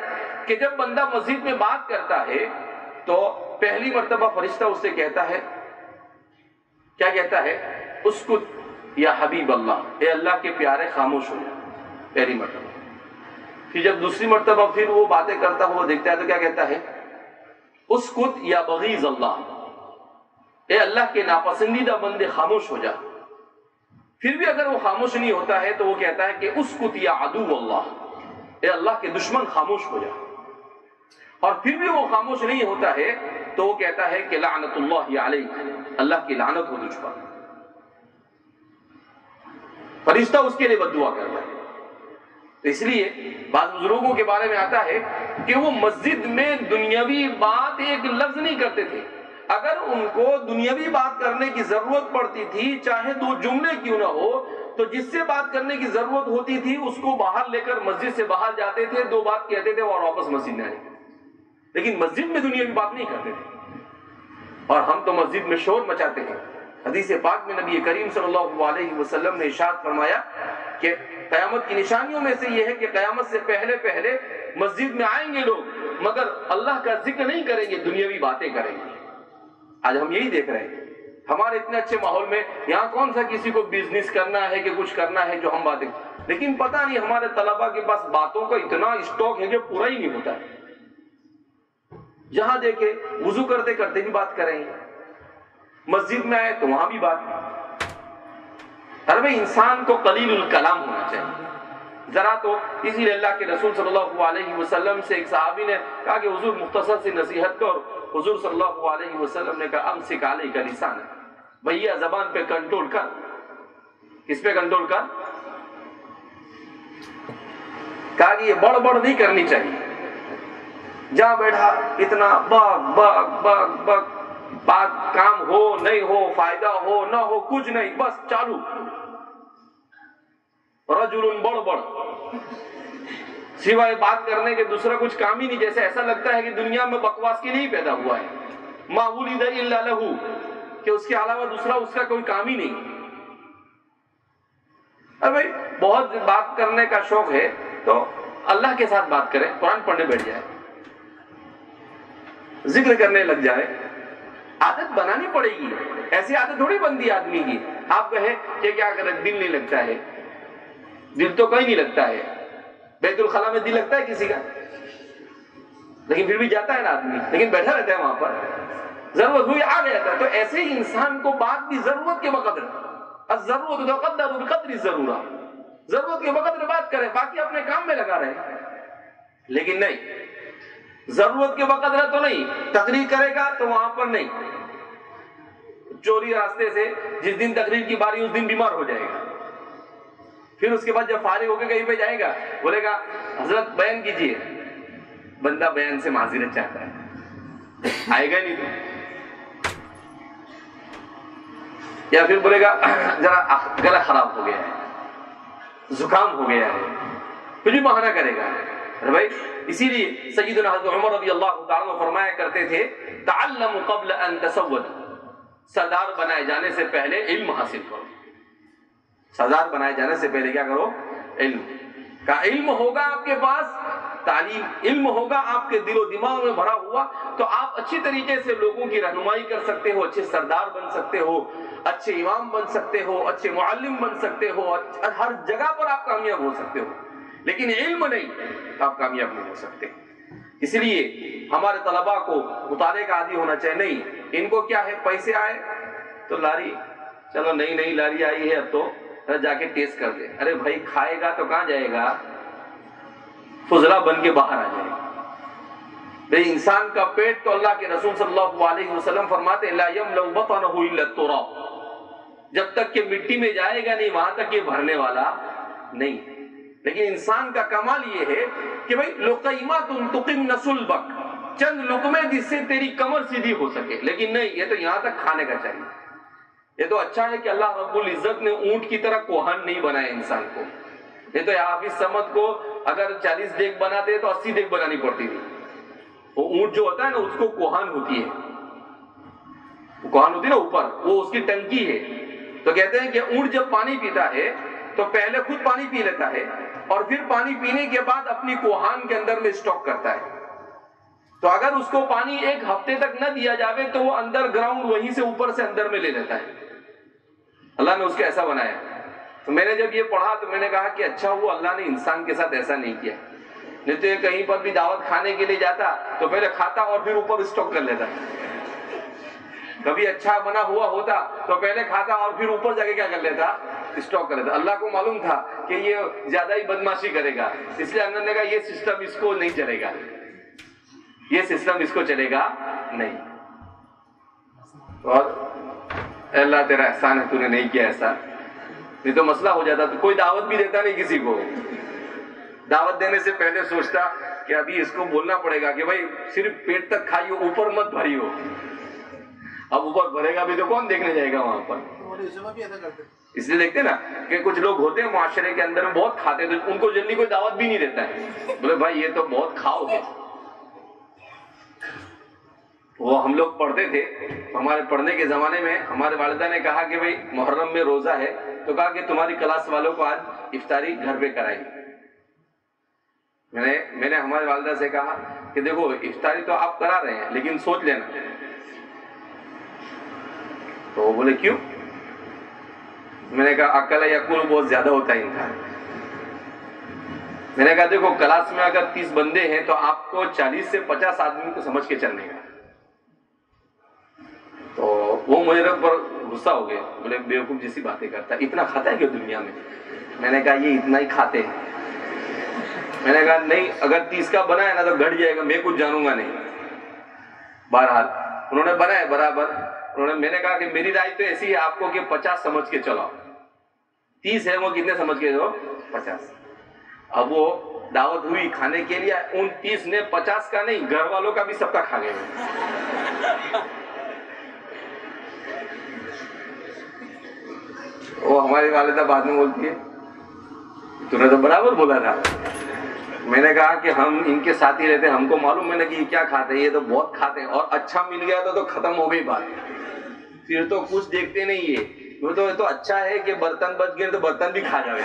کہ جب بندہ مسجد میں بات کرتا ہے تو پہلی مرتبہ فرشتہ اس سے کہتا ہے، کیا کہتا ہے؟ اسکت یا حبیب اللہ، اے اللہ کے پیارے خاموش ہو جا، پہلی مرتبہ۔ پھر جب دوسری مرتبہ پھر وہ باتیں کرتا ہوا دیکھتا ہے تو کیا کہتا ہے؟ اسکت یا بغیض اللہ، اے اللہ کے ناپسندیدہ بندے خاموش ہو جا۔ پھر بھی اگر وہ خاموش نہیں ہوتا ہے تو وہ کہتا ہے کہ اسکت یا عدو اللہ، اے اللہ کے دشمن خاموش ہو جا۔ اور پھر بھی وہ خاموش نہیں ہوتا ہے تو وہ کہتا ہے کہ لعنت اللہ علیک، اللہ کی لعنت ہو تجھ پر۔ فرشتہ اس کے لیے بد دعا کرتا ہے۔ تو اس لیے بعض بزرگوں کے بارے میں آتا ہے کہ وہ مسجد میں دنیاوی بات ایک لفظ نہیں کرتے تھے۔ اگر ان کو دنیاوی بات کرنے کی ضرورت پڑتی تھی، چاہے 2 جملے کیوں نہ ہو، تو جس سے بات کرنے کی ضرورت ہوتی تھی اس کو باہر لے کر مسجد سے باہر جاتے تھے، 2 بات کہتے تھے اور واپس مسجد میں آئے تھے۔ لیکن مسجد میں دنیاوی بات نہیں کرتے تھے، اور ہم تو مسجد میں شور مچاتے ہیں۔ حدیث پاک میں نبی کریم صلی اللہ علیہ وسلم نے ارشاد فرمایا کہ قیامت کی نشانیوں میں سے یہ ہے کہ قیامت سے پہلے پہلے مسجد میں آئیں گے لوگ مگر اللہ کا ذکر نہیں کریں گے، دنیاوی باتیں کریں گے۔ آج ہم یہی دیکھ رہے ہیں ہمارے اتنے اچھے ماحول میں، یہاں کون سا کسی کو بزنس کرنا ہے کہ کچھ کرنا ہے جو ہم باتیں، لیکن پتہ نہیں ہمارے طلباء کے پاس باتوں کا اتنا اسٹاک ہے کہ پورا ہی نہیں ہوتا ہے۔ جہاں دیکھے وضو کرتے کرتے بھی بات کریں گے، مسجد میں آئے تو وہاں بھی بات۔ ہر بھائی انسان کو قلیل الکلام ہونا چاہیے ذرا تو۔ اسی لیے اللہ کے رسول صلی اللہ علیہ وسلم سے ایک صحابی نے کہا کہ حضور مختصر سی نصیحت کر، حضور صلی اللہ علیہ وسلم نے کہا امسک علیک لسانک، بھیا زبان پہ کنٹرول کر۔ کس پہ کنٹرول کر؟ کہا کہ یہ بڑ بڑ نہیں کرنی چاہیے، جہاں بیٹھا اتنا بگ بگ بگ بگ، بات کام ہو نہیں ہو، فائدہ ہو نہ ہو، کچھ نہیں، بس چالو۔ رجل بڑ بڑ، سوائے بات کرنے کے دوسرا کچھ کام ہی نہیں، جیسے ایسا لگتا ہے کہ دنیا میں بکواس کے لیے پیدا ہوا ہے۔ ما ولد الا لہ، کہ اس کے علاوہ دوسرا اس کا کوئی کام ہی نہیں۔ ارے بھائی بہت بات کرنے کا شوق ہے تو اللہ کے ساتھ بات کریں، قرآن پڑھنے بیٹھ جائے، ذکر کرنے لگ جائے۔ عادت بنانی پڑے گی، ایسی عادت تھوڑی بنتی آدمی کی۔ آپ کہیں کہ کیا کریں، دل نہیں لگتا ہے، دل تو کہیں نہیں لگتا ہے۔ بیت الخلا میں دل لگتا ہے کسی کا؟ لیکن پھر بھی جاتا ہے نا آدمی، لیکن بیٹھا رہتا ہے وہاں پر، ضرورت ہوئی آ گیا تھا۔ تو ایسے ہی انسان کو بات بھی ضرورت کے بقدر، الضرورت تقدر بقدر الضرورۃ، ضرورت کے بقدر بات کرے، باقی اپنے کام میں لگا رہے۔ لیکن نہیں، ضرورت کے بقدر تو نہیں، تقریر کرے گا تو وہاں پر نہیں، چوری راستے سے جس دن تقریر کی باری اس دن بیمار ہو جائے گا۔ پھر اس کے بعد جب فارغ ہو کے کہیں پہ جائے گا بولے گا حضرت بیان کیجیے، بندہ بیان سے معذرت چاہتا ہے، آئے گا نہیں تو، یا پھر بولے گا ذرا گلا خراب ہو گیا ہے، زکام ہو گیا ہے، پھر بھی بہانہ کرے گا۔ بھائی اسی لیے سیدنا حضرت عمر رضی اللہ تعالیٰ عنہ فرمایا کرتے تھے تعلموا قبل ان تسودوا، سردار بنائے جانے سے پہلے علم حاصل کرو۔ سردار بنائے جانے سے پہلے کیا کرو؟ علم کا علم ہوگا آپ کے پاس، تعلیم علم ہوگا آپ کے دل و دماغ میں بھرا ہوا، تو آپ اچھی طریقے سے لوگوں کی رہنمائی کر سکتے ہو، اچھے سردار بن سکتے ہو، اچھے امام بن سکتے ہو، اچھے معلم بن سکتے ہو، ہر جگہ پر آپ کامیاب ہو سکتے ہو۔ لیکن علم نہیں تو آپ کامیاب نہیں ہو سکتے۔ اس لیے ہمارے طلباء کو مطالعے کا عادی ہونا چاہیے. نہیں ان کو کیا ہے، پیسے آئے تو لاری، چلو نئی نئی لاری آئی ہے اب تو جا کے ٹیسٹ کر دے. ارے بھائی کھائے گا تو کہاں جائے گا، فضلہ بن کے باہر آ جائے گا. بھئی انسان کا پیٹ تو اللہ کے رسول صلی اللہ علیہ وسلم فرماتے لا یملأ بطنہ الا التراب، جب تک کہ مٹی میں جائے گا نہیں وہاں تک یہ بھرنے والا نہیں. لیکن انسان کا کمال یہ ہے کہ بھئی لقیمات تقمن صلبک، چند لقمے جس سے تیری کمر سیدھی ہو سکے. لیکن نہیں، یہ تو یہاں تک کھانے کا چاہیے. یہ تو اچھا ہے کہ اللہ رب العزت نے اونٹ کی طرح کوہن نہیں بنایا انسان کو. یہ تو حافظ صمد کو اگر 40 دیگ بناتے تو 80 دیگ بنانی پڑتی تھی. وہ اونٹ جو ہوتا ہے نا اس کو کوہن ہوتی ہے، کوہن ہوتی ہے نا اوپر، وہ اس کی ٹنکی ہے. تو کہتے ہیں کہ اونٹ جب پانی پیتا ہے تو پہلے خود پانی پی لیتا ہے اور پھر پانی پینے کے بعد اپنی کوہان کے اندر میں اسٹاک کرتا ہے. تو اگر اس کو پانی ایک ہفتے تک نہ دیا جاوے تو وہ انڈر گراؤنڈ وہیں سے اوپر سے اندر میں لے لیتا ہے. اللہ نے اس کو ایسا بنایا. تو میں نے جب یہ پڑھا تو میں نے کہا کہ اچھا ہوا اللہ نے انسان کے ساتھ ایسا نہیں کیا. نہیں تو یہ کہیں پر بھی دعوت کھانے کے لیے جاتا تو پہلے کھاتا اور پھر اوپر اسٹاک کر لیتا. کبھی اچھا بنا ہوا ہوتا تو پہلے کھاتا اور پھر اوپر جا کے کیا کر لیتا، اسٹاک کر لیتا. اللہ کو معلوم تھا کہ یہ زیادہ ہی بدماشی کرے گا، اس لیے اللہ نے کہا یہ سسٹم اس کو نہیں چلے گا، یہ سسٹم اس کو چلے گا نہیں. اور اللہ تیرا احسان ہے تو نے نہیں کیا ایسا، نہیں تو مسئلہ ہو جاتا. تو کوئی دعوت بھی دیتا نہیں کسی کو. دعوت دینے سے پہلے سوچتا کہ ابھی اس کو بولنا پڑے گا کہ بھائی صرف پیٹ تک کھائیو، اوپر مت بھریو. اب اوپر بھرے گا بھی تو کون دیکھنے جائے گا وہاں پر. اس لیے دیکھتے نا کہ کچھ لوگ ہوتے ہیں معاشرے کے اندر میں بہت کھاتے ہیں تو ان کو جلدی کوئی دعوت بھی نہیں دیتا ہے. بولے بھائی یہ تو بہت کھاؤ گے. وہ ہم لوگ پڑھتے تھے، ہمارے پڑھنے کے زمانے میں ہمارے والدہ نے کہا کہ بھائی محرم میں روزہ ہے تو کہا کہ تمہاری کلاس والوں کو آج افطاری گھر پہ کرائیں. میں نے ہماری والدہ سے کہا کہ دیکھو افطاری تو آپ کرا رہے ہیں لیکن سوچ لینا. تو وہ بولے کیوں؟ میں نے کہا عقل یا عقل بہت زیادہ ہوتا ہے ان کا. میں نے کہا دیکھو کلاس میں اگر 30 بندے ہیں تو آپ کو 40 سے 50 آدمی کو سمجھ کے چلنے کا. تو وہ میرے اوپر غصہ ہو گیا، بولے بیوقوف جیسی باتیں کرتا ہے، اتنا کھاتا ہے کیا دنیا میں؟ میں نے کہا یہ اتنا ہی کھاتے ہیں. میں نے کہا نہیں، اگر 30 کا بنا ہے نا تو گھٹ جائے گا، میں کچھ جانوں گا نہیں. بہرحال انہوں نے بنایا برابر. میں نے کہا کہ میری رائے تو ایسی ہے آپ کو کہ 50 سمجھ کے چلاؤ. 30 ہے وہ کتنے سمجھ کے چلو؟ 50. اب وہ دعوت ہوئی کھانے کے لیے، ان 30 نے 50 کا نہیں گھر والوں کا بھی سب کا کھا گئے. وہ ہماری والدہ بعد میں بولتی ہے تو نے تو برابر بولا تھا. میں نے کہا کہ ہم ان کے ساتھ ہی رہتے ہیں، ہم کو معلوم ہے نا کہ یہ کیا کھاتے ہیں، یہ تو بہت کھاتے ہیں اور اچھا مل گیا تو ختم ہو گئی بات. پھر تو کچھ دیکھتے نہیں ہے. وہ تو اچھا ہے کہ برتن بچ گئے تو برتن بھی کھا جاوے،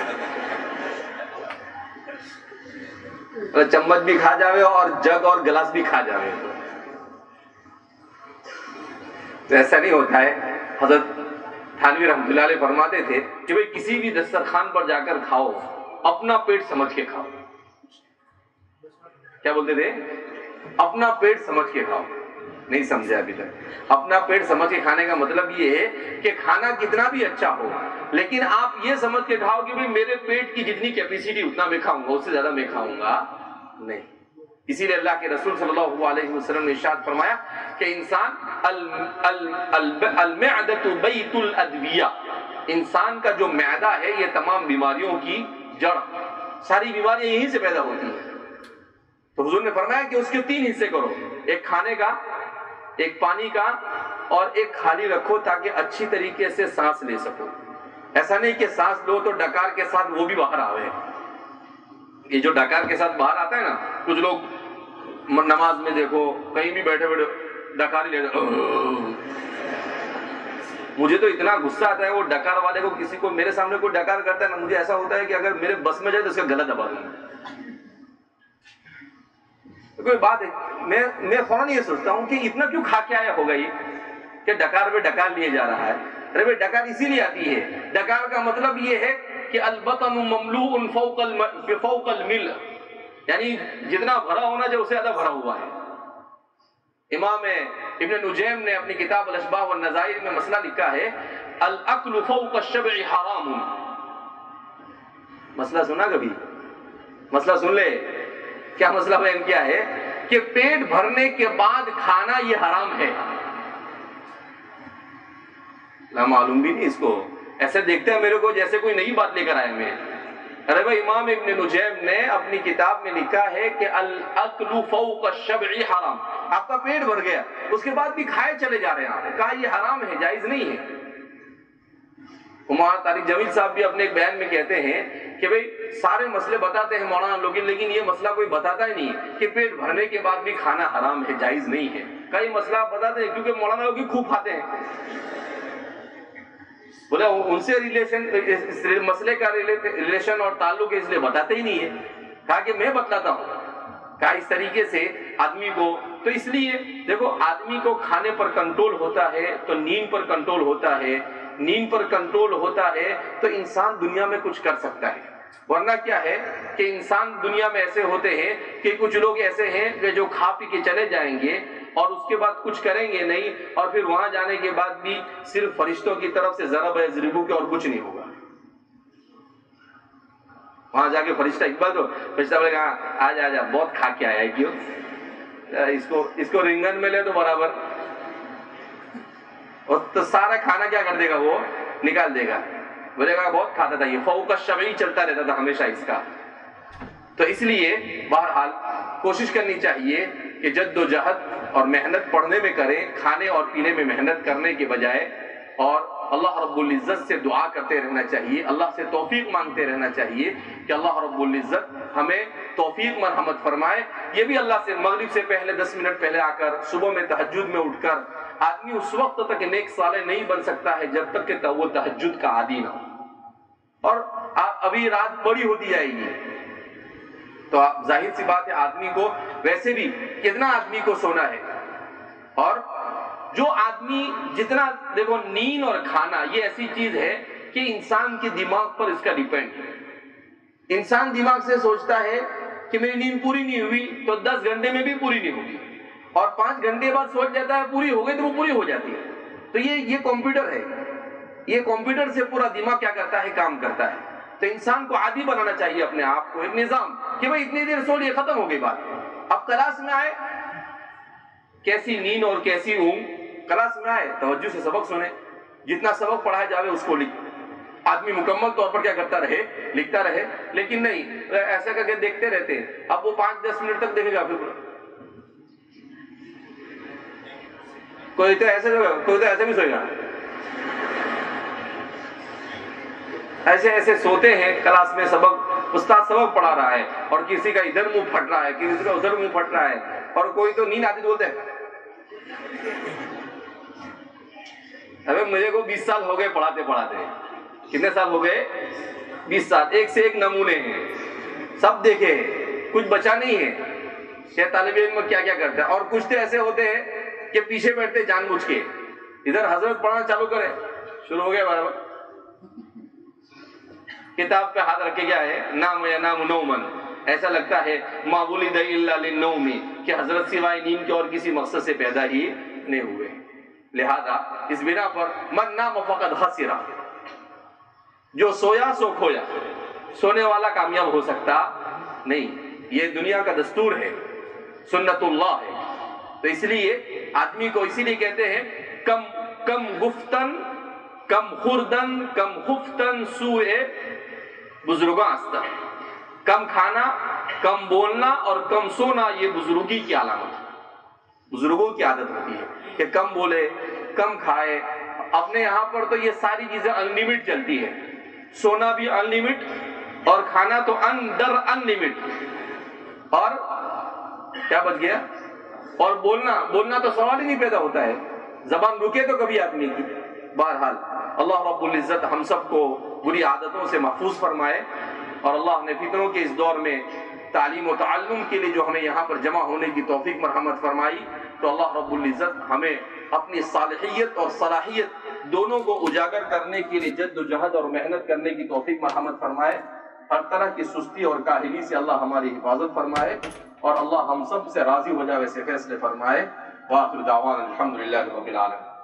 چمچ بھی کھا جاوے اور جگ اور گلاس بھی کھا جاوے. تو ایسا نہیں ہوتا ہے. حضرت تھانوی رحمۃ اللہ علیہ فرماتے تھے کہ بھئی کسی بھی دسترخوان پر جا کر کھاؤ، اپنا پیٹ سمجھ کے کھاؤ. کیا بولتے تھے؟ اپنا پیٹ سمجھ کے کھاؤ. نہیں سمجھے ابھی تک. اپنا پیٹ سمجھ کے کھانے کا مطلب یہ ہے کہ کھانا کتنا بھی اچھا ہو لیکن آپ یہ سمجھ کے کھاؤ کہ میرے پیٹ کی جتنی کیپیسٹی اتنا میں کھاؤں گا، اس سے زیادہ میں کھاؤں گا نہیں. اسی لیے اللہ کے رسول صلی اللہ علیہ وسلم نے ارشاد فرمایا کہ انسان المعدۃ بیت الادویہ، انسان کا جو معدہ ہے یہ تمام بیماریوں کی جڑ، ساری بیماریاں یہیں سے پیدا ہوتی ہیں. تو حضور نے فرمایا کہ اس کے 3 حصے کرو، ایک کھانے کا، ایک پانی کا اور ایک خالی رکھو تاکہ اچھی طریقے سے سانس لے سکو. ایسا نہیں کہ سانس لو تو ڈکار کے ساتھ وہ بھی باہر آوے. یہ جو ڈکار کے ساتھ باہر آتا ہے نا، کچھ لوگ نماز میں دیکھو کہیں بھی بیٹھے بیٹھے ڈکار ہی لیتے. مجھے تو اتنا غصہ آتا ہے وہ ڈکار والے کو، کسی کو میرے سامنے کوئی ڈکار کرتا ہے نا، مجھے ایسا ہوتا ہے کہ اگر میرے بس میں جائے تو اس کا گلا دبا دوں. کوئی بات ہے، میں فوراً یہ سوچتا ہوں کہ اتنا کیوں کھا کے آیا ہوگا یہ کہ ڈکار پہ ڈکار لیے جا رہا ہے. ارے بھائی ڈکار اسی لیے آتی ہے، ڈکار کا مطلب یہ ہے کہ البطن مملوء فوق الملء، یعنی جتنا بھرا ہونا چاہیے اس سے زیادہ بھرا ہوا ہے۔ امام ابن نجیم نے اپنی کتاب الاشباح والنظائر میں مسئلہ لکھا ہے الاکل فوق الشبع حرام۔ مسئلہ سنا کبھی؟ مسئلہ سن لے، کیا مسئلہ بیان کیا ہے کہ پیٹ بھرنے کے بعد کھانا یہ حرام ہے۔ معلوم بھی نہیں اس کو، ایسے دیکھتے ہیں میرے کو جیسے کوئی نئی بات لے کر آئے میں۔ ارے بھائی امام ابن نجیم نے اپنی کتاب میں لکھا ہے کہ الاکل فوق الشبع حرام، آپ کا پیٹ بھر گیا اس کے بعد بھی کھائے چلے جا رہے ہیں آپ، کہا یہ حرام ہے، جائز نہیں ہے۔ مولانا طارق جمیل صاحب بھی اپنے ایک بیان میں کہتے ہیں کہ بھئی سارے مسئلے بتاتے ہیں مولانا لوگ، لیکن یہ مسئلہ کوئی بتاتا ہی نہیں کہ پیٹ بھرنے کے بعد بھی کھانا حرام ہے، جائز نہیں ہے۔ کئی مسئلہ آپ بتاتے ہیں کیونکہ مولانا لوگ خوب کھاتے ہیں، بولے ان سے مسئلے کا ریلیشن اور تعلق اس لیے بتاتے ہی نہیں ہے۔ کہا کہ میں بتلاتا ہوں، کہا اس طریقے سے آدمی کو، تو اس لیے دیکھو آدمی کو کھانے پر کنٹرول ہوتا ہے تو نیند پر کنٹرول ہوتا ہے، نیند پر کنٹرول ہوتا ہے تو انسان دنیا میں کچھ کر سکتا ہے۔ ورنہ کیا ہے کہ انسان دنیا میں ایسے ہوتے ہیں کہ کچھ لوگ ایسے ہیں کہ جو کھا پی کے چلے جائیں گے اور اس کے بعد کچھ کریں گے نہیں، اور پھر وہاں جانے کے بعد بھی صرف فرشتوں کی طرف سے ضرب یضربو کے اور کچھ نہیں ہوگا۔ وہاں جا کے فرشتہ بولے گا آجا آجا بہت کھا کے آیا ہے، کیوں اس کو رنگن میں لے تو برابر، اور تو سارا کھانا کیا کر دے گا، وہ نکال دے گا، بولے گا بہت کھاتا تھا، یہ فوق الشبع چلتا رہتا تھا ہمیشہ اس کا۔ تو اس لیے بہرحال کوشش کرنی چاہیے کہ جد و جہد اور محنت پڑھنے میں کریں، کھانے اور پینے میں محنت کرنے کے بجائے، اور اللہ رب العزت سے دعا کرتے رہنا چاہیے، اللہ سے توفیق مانگتے رہنا چاہیے کہ اللہ رب العزت ہمیں توفیق مرحمت فرمائے۔ یہ بھی اللہ سے مغرب سے پہلے 10 منٹ پہلے آ کر صبح میں تہجد میں اٹھ کر آدمی اس وقت تک نیک صالح نہیں بن سکتا ہے جب تک کہ وہ تہجد کا عادی نہ ہو، اور ابھی رات بڑی ہوتی جائے گی تو ظاہر سی بات ہے آدمی کو ویسے بھی کتنا آدمی کو سونا ہے، اور جو آدمی جتنا دیکھو نیند اور کھانا یہ ایسی چیز ہے کہ انسان کے دماغ پر اس کا ڈیپینڈ ہے۔ انسان دماغ سے سوچتا ہے کہ میری نیند پوری نہیں ہوئی تو 10 گھنٹے میں بھی پوری نہیں ہوگی، اور 5 گھنٹے بعد سوچ جاتا ہے پوری ہو گئی تو وہ پوری ہو جاتی ہے۔ تو یہ کمپیوٹر ہے، یہ کمپیوٹر سے پورا دماغ کیا کرتا ہے، کام کرتا ہے۔ تو انسان کو عادی بنانا چاہیے اپنے آپ کو، ایک نظام کہ بھئی اتنی دیر سو لیے، ختم ہو گئی بات۔ اب کلاس میں آئے، کیسی نیند اور کیسی اونگ، کلاس میں آئے توجہ سے سبق سنے، جتنا سبق پڑھایا جاوے اس کو لکھ، آدمی مکمل طور پر کیا کرتا رہے، لکھتا رہے، لیکن نہیں ایسا کر کے دیکھتے رہتے ہیں۔ اب وہ 5-10 منٹ تک دیکھے گا، پھر کوئی تو ایسے بھی سوئے گا، ایسے سوتے ہیں کلاس میں، سبق استاد سبق پڑھا رہا ہے اور کسی کا ادھر منہ پھٹ رہا ہے، کسی کا ادھر منہ پھٹ رہا ہے، اور کوئی تو نیند آتی بولتے ہیں ابے مجھے کو 20 سال ہو گئے پڑھاتے پڑھاتے، کتنے سال ہو گئے، 20 سال، ایک سے ایک نمونے ہیں، سب دیکھے ہیں، کچھ بچا نہیں ہے کہ طالب علم کیا کیا کرتا ہے۔ اور کچھ تو ایسے ہوتے ہیں کہ پیچھے بیٹھتے جان بوجھ کے، ادھر حضرت پڑھنا چالو کرے، شروع ہو گیا برابر، کتاب پہ ہاتھ رکھے گیا ہے، نام یا نام نومن، ایسا لگتا ہے ما ولد الا للنوم، کہ حضرت سوائے نیند کے اور کسی مقصد سے پیدا ہی نہیں ہوئے۔ لہذا اس بنا پر من نام فقد خسر، جو سویا سو کھویا، سونے والا کامیاب ہو سکتا نہیں، یہ دنیا کا دستور ہے، سنت اللہ ہے۔ تو اس لیے آدمی کو اسی لیے کہتے ہیں کم گفتن کم خوردن کم خفتن سوئے بزرگاں استر، کم کھانا، کم بولنا اور کم سونا یہ بزرگی کی علامت ہے۔ بزرگوں کی عادت ہوتی ہے کہ کم بولے، کم کھائے۔ اپنے یہاں پر تو یہ ساری چیزیں انلمیٹ چلتی ہے، سونا بھی انلمیٹ اور کھانا تو ان لمٹ، اور کیا بچ گیا، اور بولنا تو سوال ہی نہیں پیدا ہوتا ہے، زبان رکے تو کبھی آدمی کی۔ بہرحال اللہ رب العزت ہم سب کو بری عادتوں سے محفوظ فرمائے، اور اللہ نے فتنوں کے اس دور میں تعلیم و تعلم کے لیے جو ہمیں یہاں پر جمع ہونے کی توفیق مرحمت فرمائی، تو اللہ رب العزت ہمیں اپنی صالحیت اور صلاحیت دونوں کو اجاگر کرنے کے لیے جد و جہد اور محنت کرنے کی توفیق مرحمت فرمائے۔ ہر طرح کی سستی اور کاہلی سے اللہ ہماری حفاظت فرمائے اور اللہ ہم سب سے راضی ہو جائے ویسے فیصلے فرمائے۔ وآخر دعوانا الحمدللہ رب العالمین۔